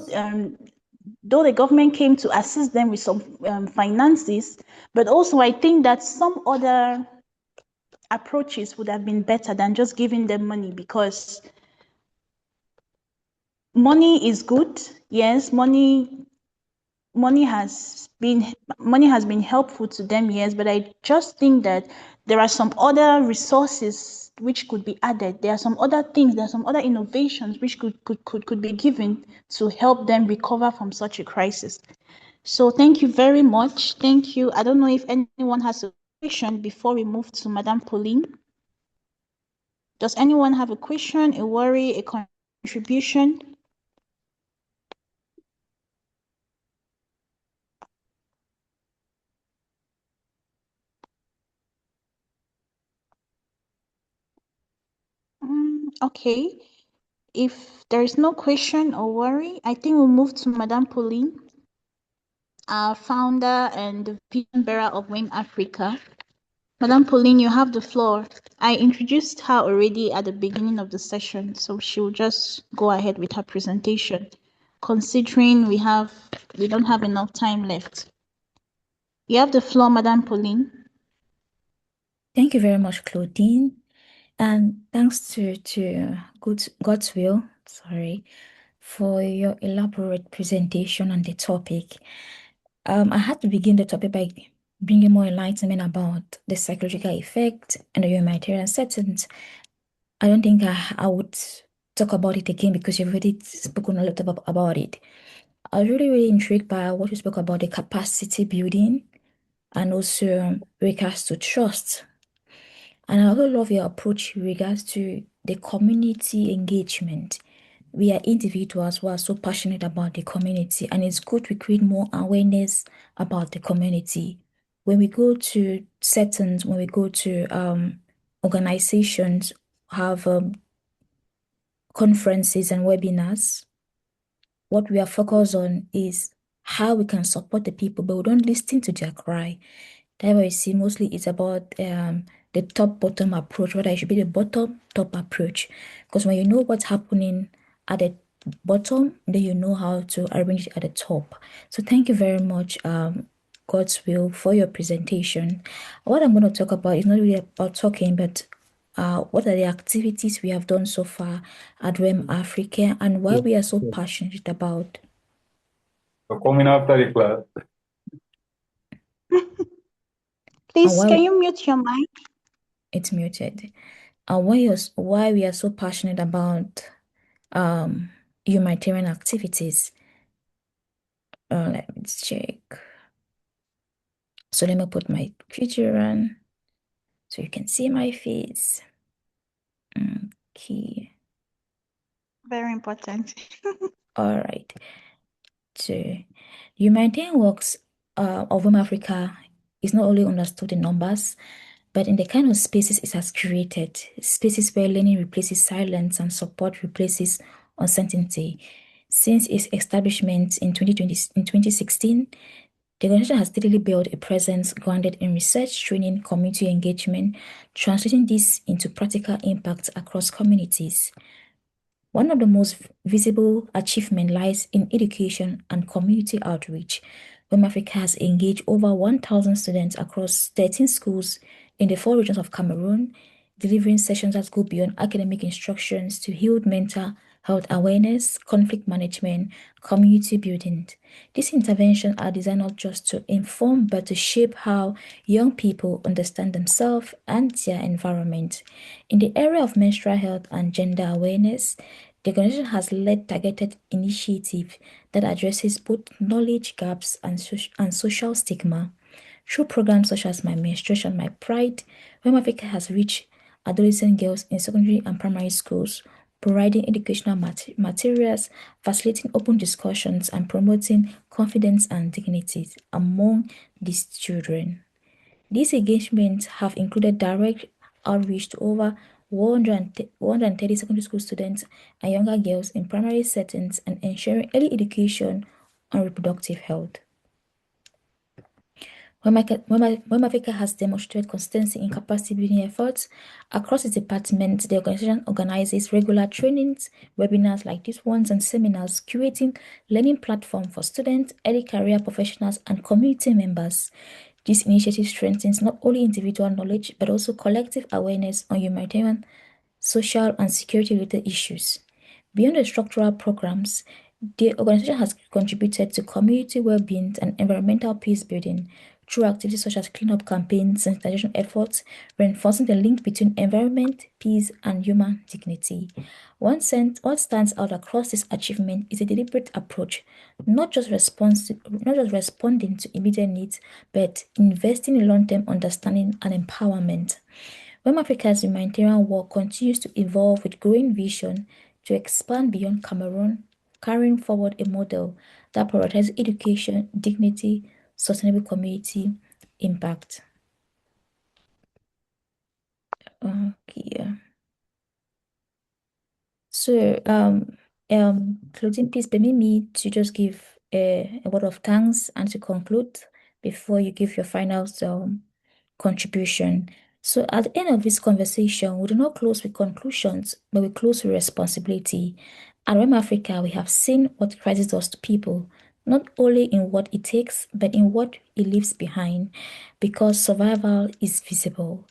though the government came to assist them with some finances, but also I think that some other approaches would have been better than just giving them money, because money is good. Yes, money has been helpful to them, yes, but I just think that there are some other resources which could be added. There are some other things, there are some other innovations which could be given to help them recover from such a crisis. So thank you very much. Thank you. I don't know if anyone has a question before we move to Madame Pauline. Does anyone have a question, a worry, a contribution? Okay. If there is no question or worry, I think we'll move to Madame Pauline, our founder and the vision bearer of Wem'Afrika. Madame Pauline, you have the floor. I introduced her already at the beginning of the session, so she'll just go ahead with her presentation, considering we don't have enough time left. You have the floor, Madame Pauline. Thank you very much, Claudine. And thanks to God's will, for your elaborate presentation on the topic. I had to begin the topic by bringing more enlightenment about the psychological effect and the humanitarian settings. I don't think I would talk about it again because you've already spoken a lot about it. I was really, really intrigued by what you spoke about, the capacity building and also regards to trust. And I also love your approach in regards to the community engagement. We are individuals who are so passionate about the community, and it's good we create more awareness about the community. When we go to settings, when we go to organizations, have conferences and webinars, what we are focused on is how we can support the people, but we don't listen to their cry. That's why you see mostly it's about the top-bottom approach, whether it should be the bottom-top approach. Because when you know what's happening at the bottom, then you know how to arrange it at the top. So thank you very much, God's will, for your presentation. What I'm going to talk about is not really about talking, but what are the activities we have done so far at Wem'Afrika and why we are so passionate about. So coming after the class. Please, can you mute your mic? It's muted. And why we are so passionate about humanitarian activities. Let me check. So let me put my picture on so you can see my face. Okay. Very important. All right. So humanitarian works of Wem'Afrika is not only understood in numbers, but in the kind of spaces it has created, spaces where learning replaces silence and support replaces uncertainty. Since its establishment in 2016, the organization has steadily built a presence grounded in research, training, community engagement, translating this into practical impact across communities. One of the most visible achievements lies in education and community outreach. Wem'Afrika has engaged over 1,000 students across 13 schools in the 4 regions of Cameroon, delivering sessions that go beyond academic instructions to build mental health awareness, conflict management, community building. These interventions are designed not just to inform, but to shape how young people understand themselves and their environment. In the area of menstrual health and gender awareness, the organization has led targeted initiative that addresses both knowledge gaps and social stigma. Through programs such as My Menstruation, My Pride, Wem'Afrika has reached adolescent girls in secondary and primary schools, providing educational materials, facilitating open discussions, and promoting confidence and dignity among these children. These engagements have included direct outreach to over 130 secondary school students and younger girls in primary settings and ensuring early education on reproductive health. Wem'Afrika has demonstrated consistency in capacity building efforts. Across its departments, the organization organizes regular trainings, webinars like these ones, and seminars, curating learning platforms for students, early career professionals, and community members. This initiative strengthens not only individual knowledge, but also collective awareness on humanitarian, social, and security-related issues. Beyond the structural programs, the organization has contributed to community well-being and environmental peace building through activities such as cleanup campaigns, sensitization efforts, reinforcing the link between environment, peace, and human dignity. What stands out across this achievement is a deliberate approach, not just responding to immediate needs, but investing in long-term understanding and empowerment. Wem'Afrika's humanitarian work continues to evolve with growing vision to expand beyond Cameroon, carrying forward a model that prioritizes education, dignity, sustainable community impact. Okay. So, closing, please permit me to just give a word of thanks and to conclude before you give your final contribution. So, at the end of this conversation, we do not close with conclusions, but we close with responsibility. At Wem'Afrika, we have seen what crisis does to people, not only in what it takes, but in what it leaves behind, because survival is visible,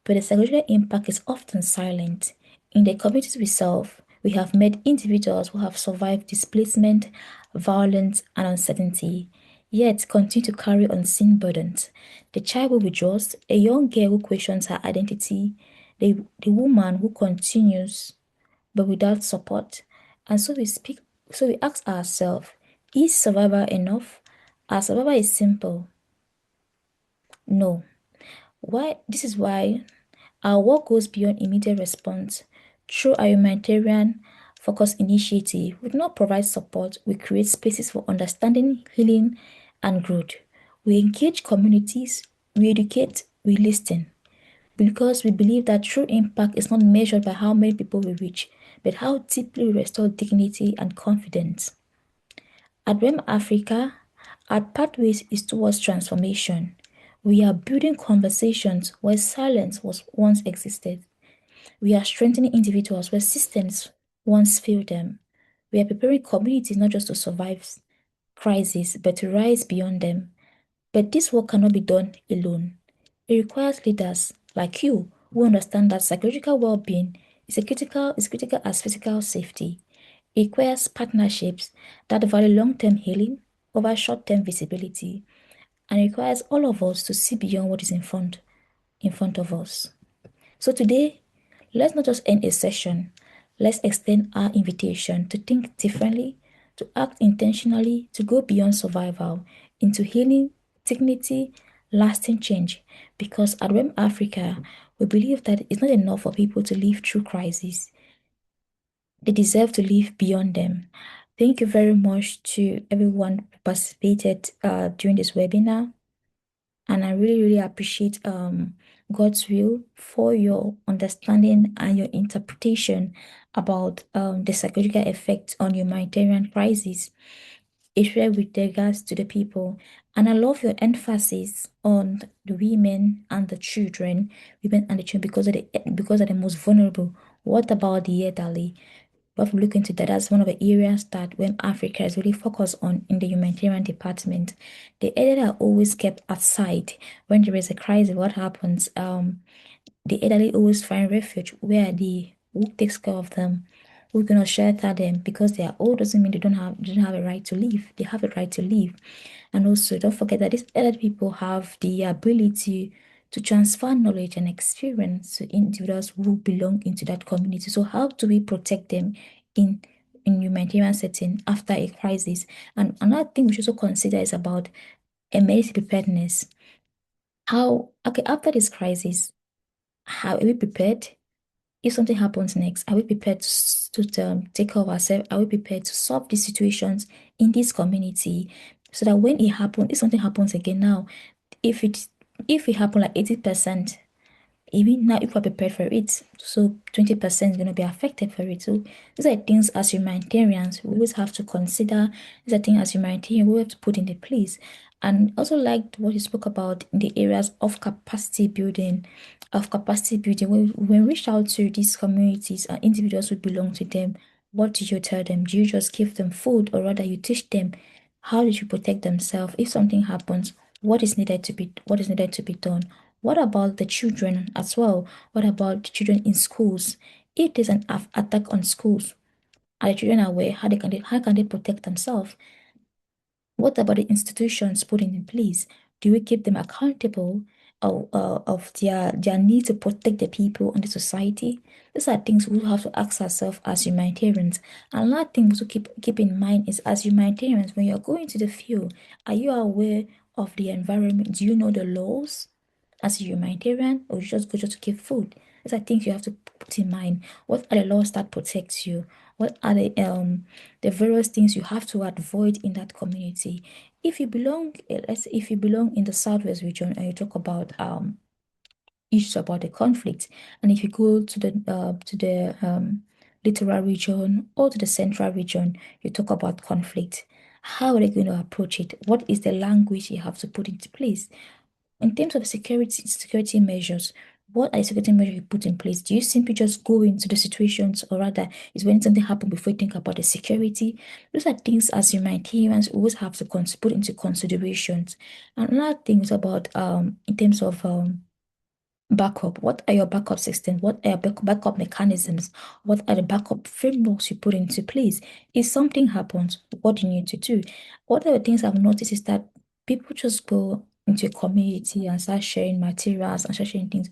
but the psychological impact is often silent. In the communities we serve, we have met individuals who have survived displacement, violence, and uncertainty, yet continue to carry unseen burdens. The child who withdraws, a young girl who questions her identity, the woman who continues but without support. And so we ask ourselves, is survival enough? Our survival is simple. No. Why? This is why our work goes beyond immediate response. Through our humanitarian focus initiative, we do not provide support, we create spaces for understanding, healing, and growth. We engage communities, we educate, we listen. Because we believe that true impact is not measured by how many people we reach, but how deeply we restore dignity and confidence. At Wem'Afrika, our pathways is towards transformation. We are building conversations where silence was once existed. We are strengthening individuals where systems once failed them. We are preparing communities not just to survive crises, but to rise beyond them. But this work cannot be done alone. It requires leaders like you who understand that psychological well-being is critical as physical safety. It requires partnerships that value long-term healing over short-term visibility, and it requires all of us to see beyond what is in front of us. So today, let's not just end a session. Let's extend our invitation to think differently, to act intentionally, to go beyond survival into healing, dignity, lasting change. Because at Wem'Afrika, we believe that it's not enough for people to live through crises. They deserve to live beyond them. Thank you very much to everyone who participated during this webinar. And I really, really appreciate God's will, for your understanding and your interpretation about the psychological effects on humanitarian crisis, especially with regards to the people. And I love your emphasis on the women and the children, because of the most vulnerable. What about the elderly? We have to look into that. That's one of the areas that Wem'Afrika is really focused on in the humanitarian department. The elderly are always kept aside when there is a crisis. What happens? The elderly always find refuge where who takes care of them, who's gonna shelter them, because they are old doesn't mean they don't have a right to live. They have a right to live. And also don't forget that these elderly people have the ability to transfer knowledge and experience to individuals who belong into that community. So how do we protect them in humanitarian setting after a crisis? And another thing we should also consider is about emergency preparedness. After this crisis, how are we prepared? If something happens next, are we prepared to take care of ourselves? Are we prepared to solve these situations in this community so that when it happens, if something happens again now, if it happen like 80%, even now if we're prepared for it, so 20% is going to be affected for it. So these are things as humanitarians we always have to consider. These are things as humanitarians we have to put into place. And also liked what you spoke about in the areas of capacity building. When we reach out to these communities and individuals who belong to them, what do you tell them? Do you just give them food, or rather you teach them how they should protect themselves if something happens? What is needed to be done? What about the children as well? What about the children in schools? If there's an attack on schools, are the children aware? How can they protect themselves? What about the institutions putting in place? Do we keep them accountable of their need to protect the people and the society? These are things we have to ask ourselves as humanitarians. And another thing to keep in mind is, as humanitarians, when you're going to the field, are you aware of the environment? Do you know the laws as a humanitarian, or you just go just to give food? These are things you have to put in mind. What are the laws that protects you? What are the various things you have to avoid in that community? If you belong, let's say if you belong in the Southwest region and you talk about issues about the conflict, and if you go to the littoral region or to the central region, you talk about conflict. How are they going to approach it? What is the language you have to put into place? In terms of security measures, what are the security measures you put in place? Do you simply just go into the situations, or rather, is when something happens before you think about the security? Those are things as humanitarians we always have to put into considerations. And another thing is about in terms of backup. What are your backup systems? What are your backup mechanisms? What are the backup frameworks you put into place? If something happens, what do you need to do? One of the things I've noticed is that people just go into a community and start sharing materials and start sharing things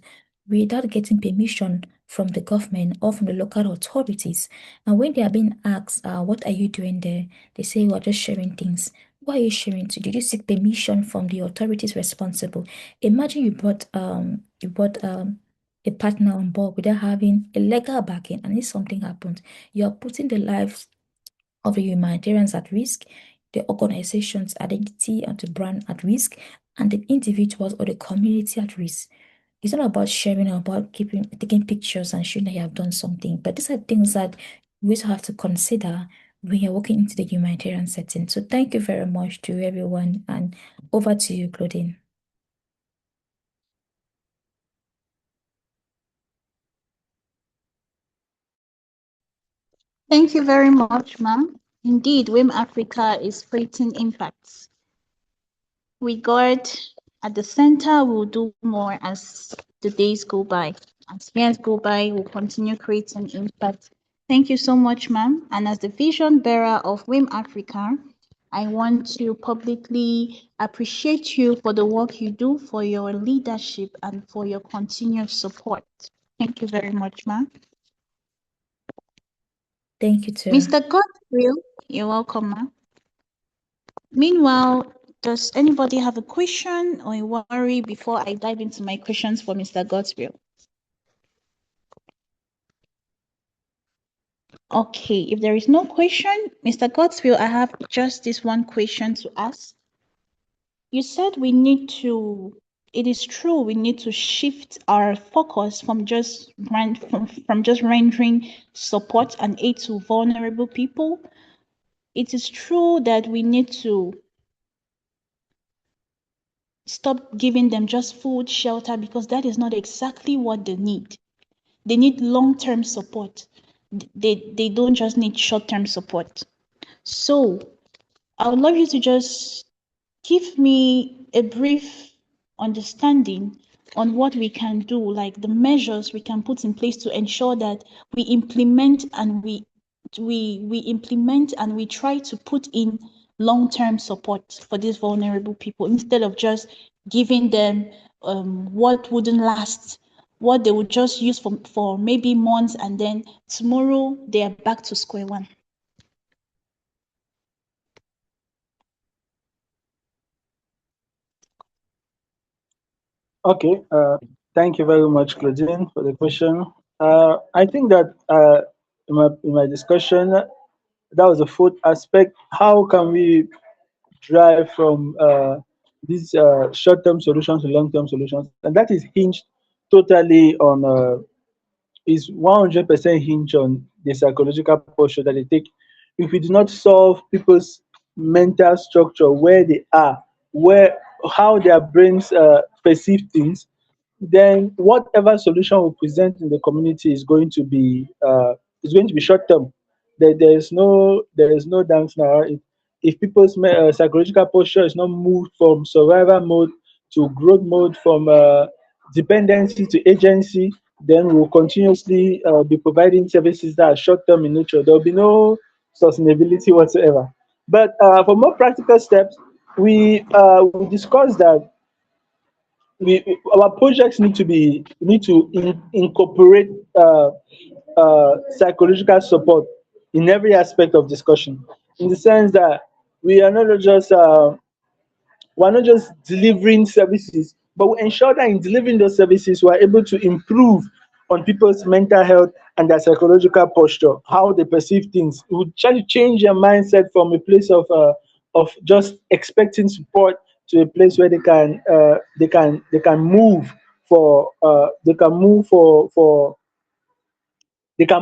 without getting permission from the government or from the local authorities. And when they are being asked, what are you doing there? They say, we're just sharing things. Why are you sharing to? Did you seek permission from the authorities responsible? Imagine you brought a partner on board without having a legal backing, and if something happens, you are putting the lives of the humanitarians at risk, the organization's identity and the brand at risk, and the individuals or the community at risk. It's not about sharing or about taking pictures and showing that you have done something, but these are things that we also have to consider when you're walking into the humanitarian setting. So thank you very much to everyone, and over to you, Claudine. Thank you very much, ma'am. Indeed, Wem'Afrika is creating impacts. With God at the center, we'll do more as the days go by. As years go by, we'll continue creating impact. Thank you so much, ma'am. And as the vision bearer of Wem'Afrika, I want to publicly appreciate you for the work you do, for your leadership, and for your continued support. Thank you very much, ma'am. Thank you too. Mr. Godwill, you're welcome, ma'am. Meanwhile, does anybody have a question or a worry before I dive into my questions for Mr. Godwill? Okay, if there is no question, Mr. Godwill, I have just this one question to ask. You said we need to it is true we need to shift our focus from just rendering support and aid to vulnerable people. It is true that we need to stop giving them just food, shelter, because that is not exactly what they need. They need long-term support. They don't just need short-term support. So I would love you to just give me a brief understanding on what we can do, like the measures we can put in place to ensure that we implement and we try to put in long-term support for these vulnerable people instead of just giving them what wouldn't last, what they would just use for maybe months, and then tomorrow they are back to square one. Okay, thank you very much, Claudine, for the question. I think that in my discussion, that was the fourth aspect. How can we drive from these short-term solutions to long-term solutions? And that is hinged totally on, is 100% hinged on the psychological posture that they take. If we do not solve people's mental structure, where they are, where how their brains perceive things, then whatever solution we present in the community is going to be short term. There is no dance now. If people's psychological posture is not moved from survival mode to growth mode, from dependency to agency, then we'll continuously be providing services that are short term in nature. There will be no sustainability whatsoever. But for more practical steps, we discussed that our projects need to incorporate psychological support in every aspect of discussion, in the sense that we are not just we're not just delivering services, but we ensure that in delivering those services, we're able to improve on people's mental health and their psychological posture, how they perceive things. We try to change their mindset from a place of just expecting support to a place where they can move for they can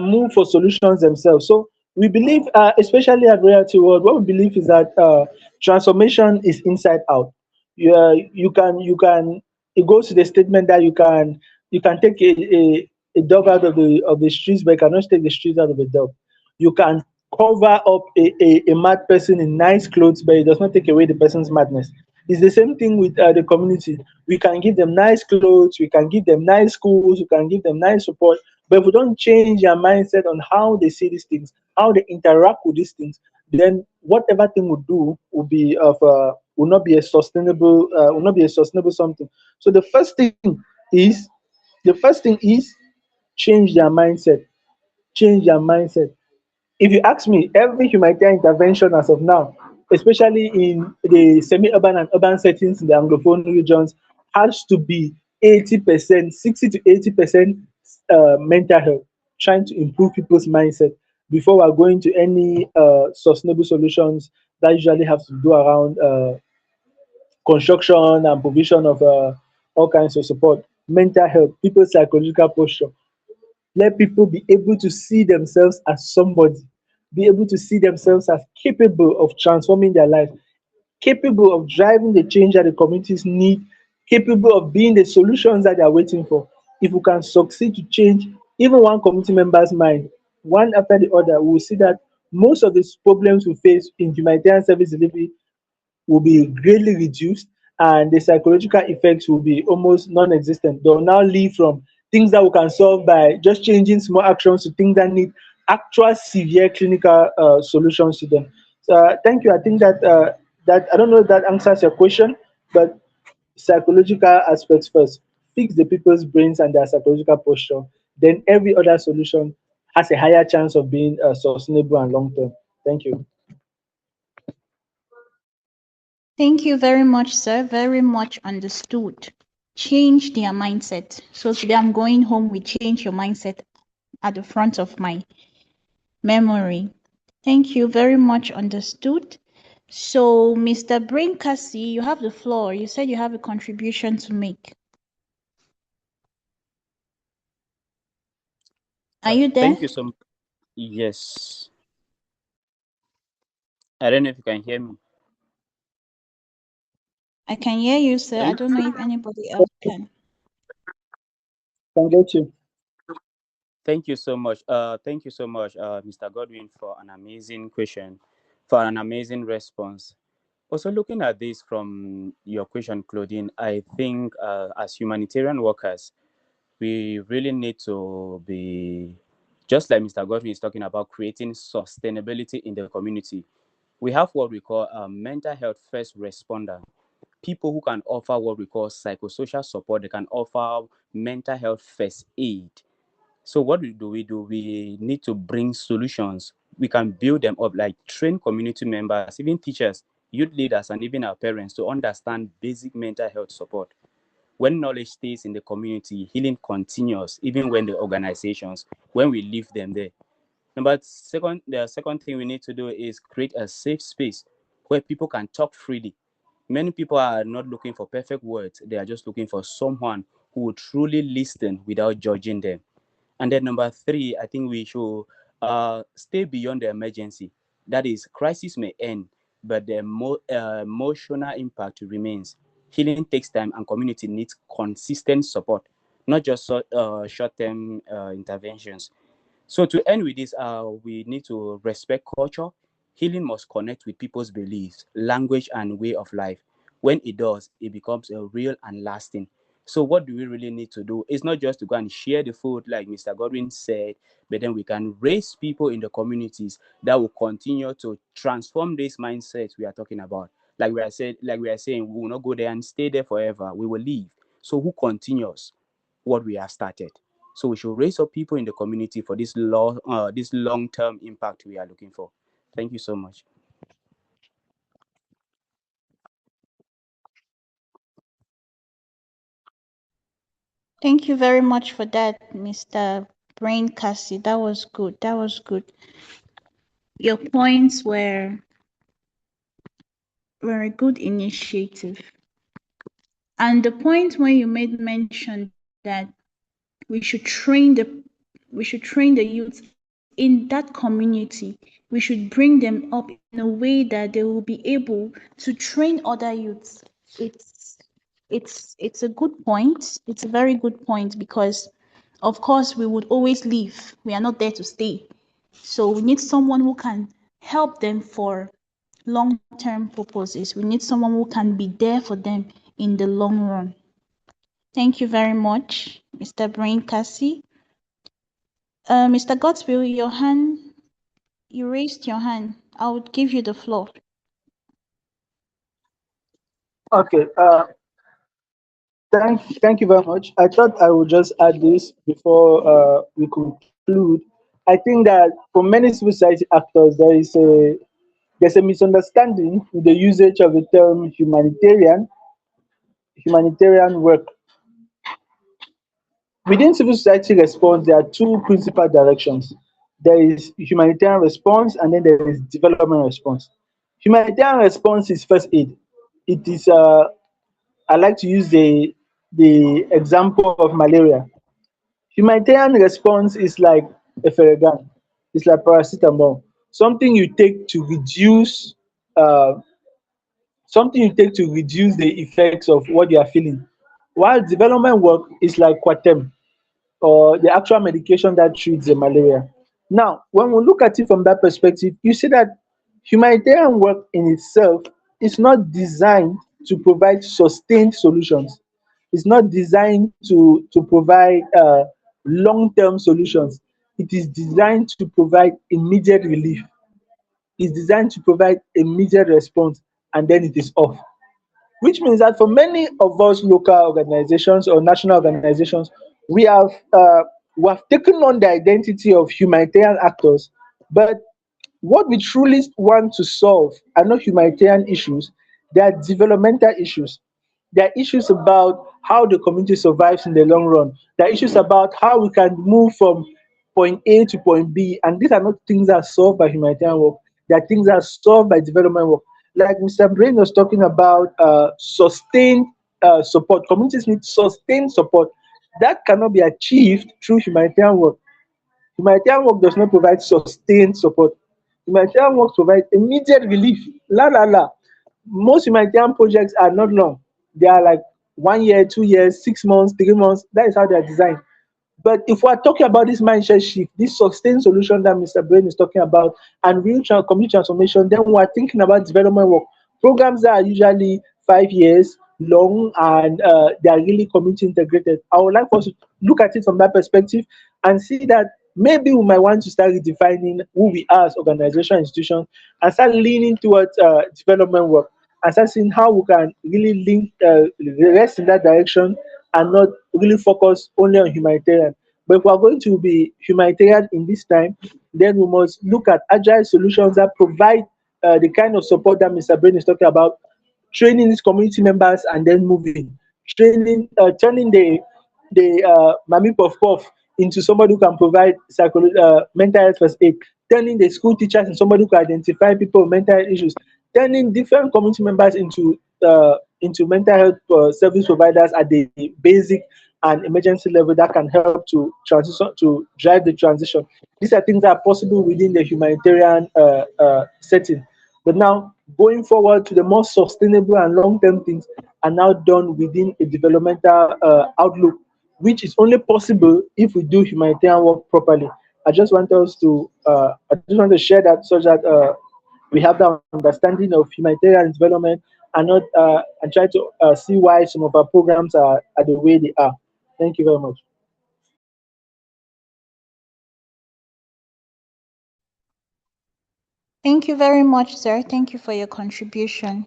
move for solutions themselves. So we believe, especially at Royalty World, what we believe is that transformation is inside out. You can. It goes to the statement that you can take a dog out of the streets, but you cannot take the streets out of a dog. You can cover up a mad person in nice clothes, but it does not take away the person's madness. It's the same thing with the community. We can give them nice clothes, we can give them nice schools, we can give them nice support, but if we don't change their mindset on how they see these things, how they interact with these things, then whatever thing we do will not be a sustainable something. So is the first thing is change their mindset. Change their mindset. If you ask me, every humanitarian intervention as of now, especially in the semi-urban and urban settings in the Anglophone regions, has to be 80%, 60 to 80% mental health, trying to improve people's mindset before we're going to any sustainable solutions that usually have to do around construction and provision of all kinds of support. Mental health, people's psychological posture, let people be able to see themselves as somebody, be able to see themselves as capable of transforming their life, capable of driving the change that the communities need, capable of being the solutions that they are waiting for. If we can succeed to change even one community member's mind, one after the other, we will see that most of these problems we face in humanitarian service delivery will be greatly reduced, and the psychological effects will be almost non-existent. They'll now leave from things that we can solve by just changing small actions to things that need actual severe clinical solutions to them. So, thank you. I think that I don't know if that answers your question, but psychological aspects first. Fix the people's brains and their psychological posture. Then every other solution has a higher chance of being sustainable and long term. Thank you. Thank you very much, sir. Very much understood. Change their mindset. So today I'm going home with change your mindset at the front of my memory. Thank you very much understood. So, Mr. Brain Cassie, you have the floor. You said you have a contribution to make. Are you there? Thank you so much. Yes. I don't know if you can hear me. I can hear you, sir. I Hello? don't know if anybody else can. Can get you. Thank you so much. Mr. Godwin, for an amazing question, for an amazing response. Also, looking at this from your question, Claudine, I think as humanitarian workers, we really need to be, just like Mr. Godwin is talking about, creating sustainability in the community. We have what we call a mental health first responder, people who can offer what we call psychosocial support. They can offer mental health first aid. So what do? We need to bring solutions. We can build them up, like train community members, even teachers, youth leaders, and even our parents to understand basic mental health support. When knowledge stays in the community, healing continues, even when the organizations, when we leave them there. The second thing we need to do is create a safe space where people can talk freely. Many people are not looking for perfect words. They are just looking for someone who will truly listen without judging them. And then number three, I think we should stay beyond the emergency. That is, crisis may end, but the emotional impact remains. Healing takes time, and community needs consistent support, not just short-term interventions. So to end with this, we need to respect culture. Healing must connect with people's beliefs, language, and way of life. When it does, it becomes a real and lasting. So what do we really need to do? It's not just to go and share the food, like Mr. Godwin said, but then we can raise people in the communities that will continue to transform this mindset we are talking about. Like we are saying, we will not go there and stay there forever. We will leave. So who continues what we have started? So we should raise up people in the community for this long-term impact we are looking for. Thank you so much. Thank you very much for that, Mr. Brain Cassie. That was good. That was good. Your points were a good initiative. And the point where you made mention that we should train the youth in that community. We should bring them up in a way that they will be able to train other youths. It's a good point. It's a very good point because of course we would always leave. We are not there to stay. So we need someone who can help them for long-term purposes. We need someone who can be there for them in the long run. Thank you very much, Mr. Brain Cassie. Mr. Godswill, you raised your hand. I would give you the floor. Okay. Thank you very much. I thought I would just add this before we conclude. I think that for many civil society actors, there's a misunderstanding with the usage of the term humanitarian work. Within civil society response, there are two principal directions. There is humanitarian response, and then there is development response. Humanitarian response is first aid. It is I like to use the example of malaria. Humanitarian response is like a ferregan. It's like paracetamol, something you take to reduce uh, the effects of what you are feeling. While development work is like Quatem, or the actual medication that treats the malaria. Now, when we look at it from that perspective, you see that humanitarian work in itself is not designed to provide sustained solutions. It's not designed to provide long-term solutions. It is designed to provide immediate relief. It's designed to provide immediate response, and then it is off. Which means that for many of us local organizations or national organizations, we have taken on the identity of humanitarian actors, but what we truly want to solve are not humanitarian issues, they are developmental issues. There are issues about how the community survives in the long run. There are issues about how we can move from point A to point B, and these are not things that are solved by humanitarian work. They are things that are solved by development work. like Mr. Brain was talking about, sustained support. Communities need sustained support. That cannot be achieved through humanitarian work. Humanitarian work does not provide sustained support. Humanitarian work provides immediate relief. La la la. Most humanitarian projects are not long. They are like 1 year, 2 years, 6 months, 3 months. That is how they are designed. But if we are talking about this mindset shift, this sustained solution that Mr. Brain is talking about, and real community transformation, then we are thinking about development work. Programs that are usually 5 years long, and they are really community integrated. I would like us to look at it from that perspective and see that maybe we might want to start redefining who we are as organization institutions, and start leaning towards development work, and start seeing how we can really link, rest in that direction, and not really focus only on humanitarian. But if we are going to be humanitarian in this time, then we must look at agile solutions that provide the kind of support that Mr. Brain is talking about, training these community members and then moving, turning the Mami Puff Puff into somebody who can provide mental health first aid, turning the school teachers into somebody who can identify people with mental health issues, turning different community members into mental health service providers at the basic and emergency level that can help to transition, to drive the transition. These are things that are possible within the humanitarian setting. But now, going forward to the more sustainable and long-term things are now done within a developmental outlook, which is only possible if we do humanitarian work properly. I just want to share that, so that we have that understanding of humanitarian development, and not and try to see why some of our programs are the way they are. Thank you very much. Thank you very much, sir. Thank you for your contribution.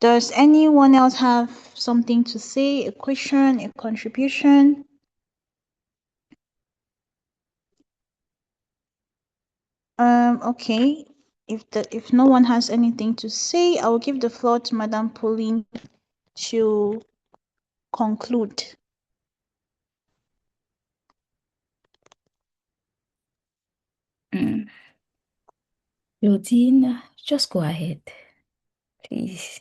Does anyone else have something to say, a question, a contribution? Okay. If no one has anything to say, I will give the floor to Madam Pauline to conclude. Claudine, just go ahead, please.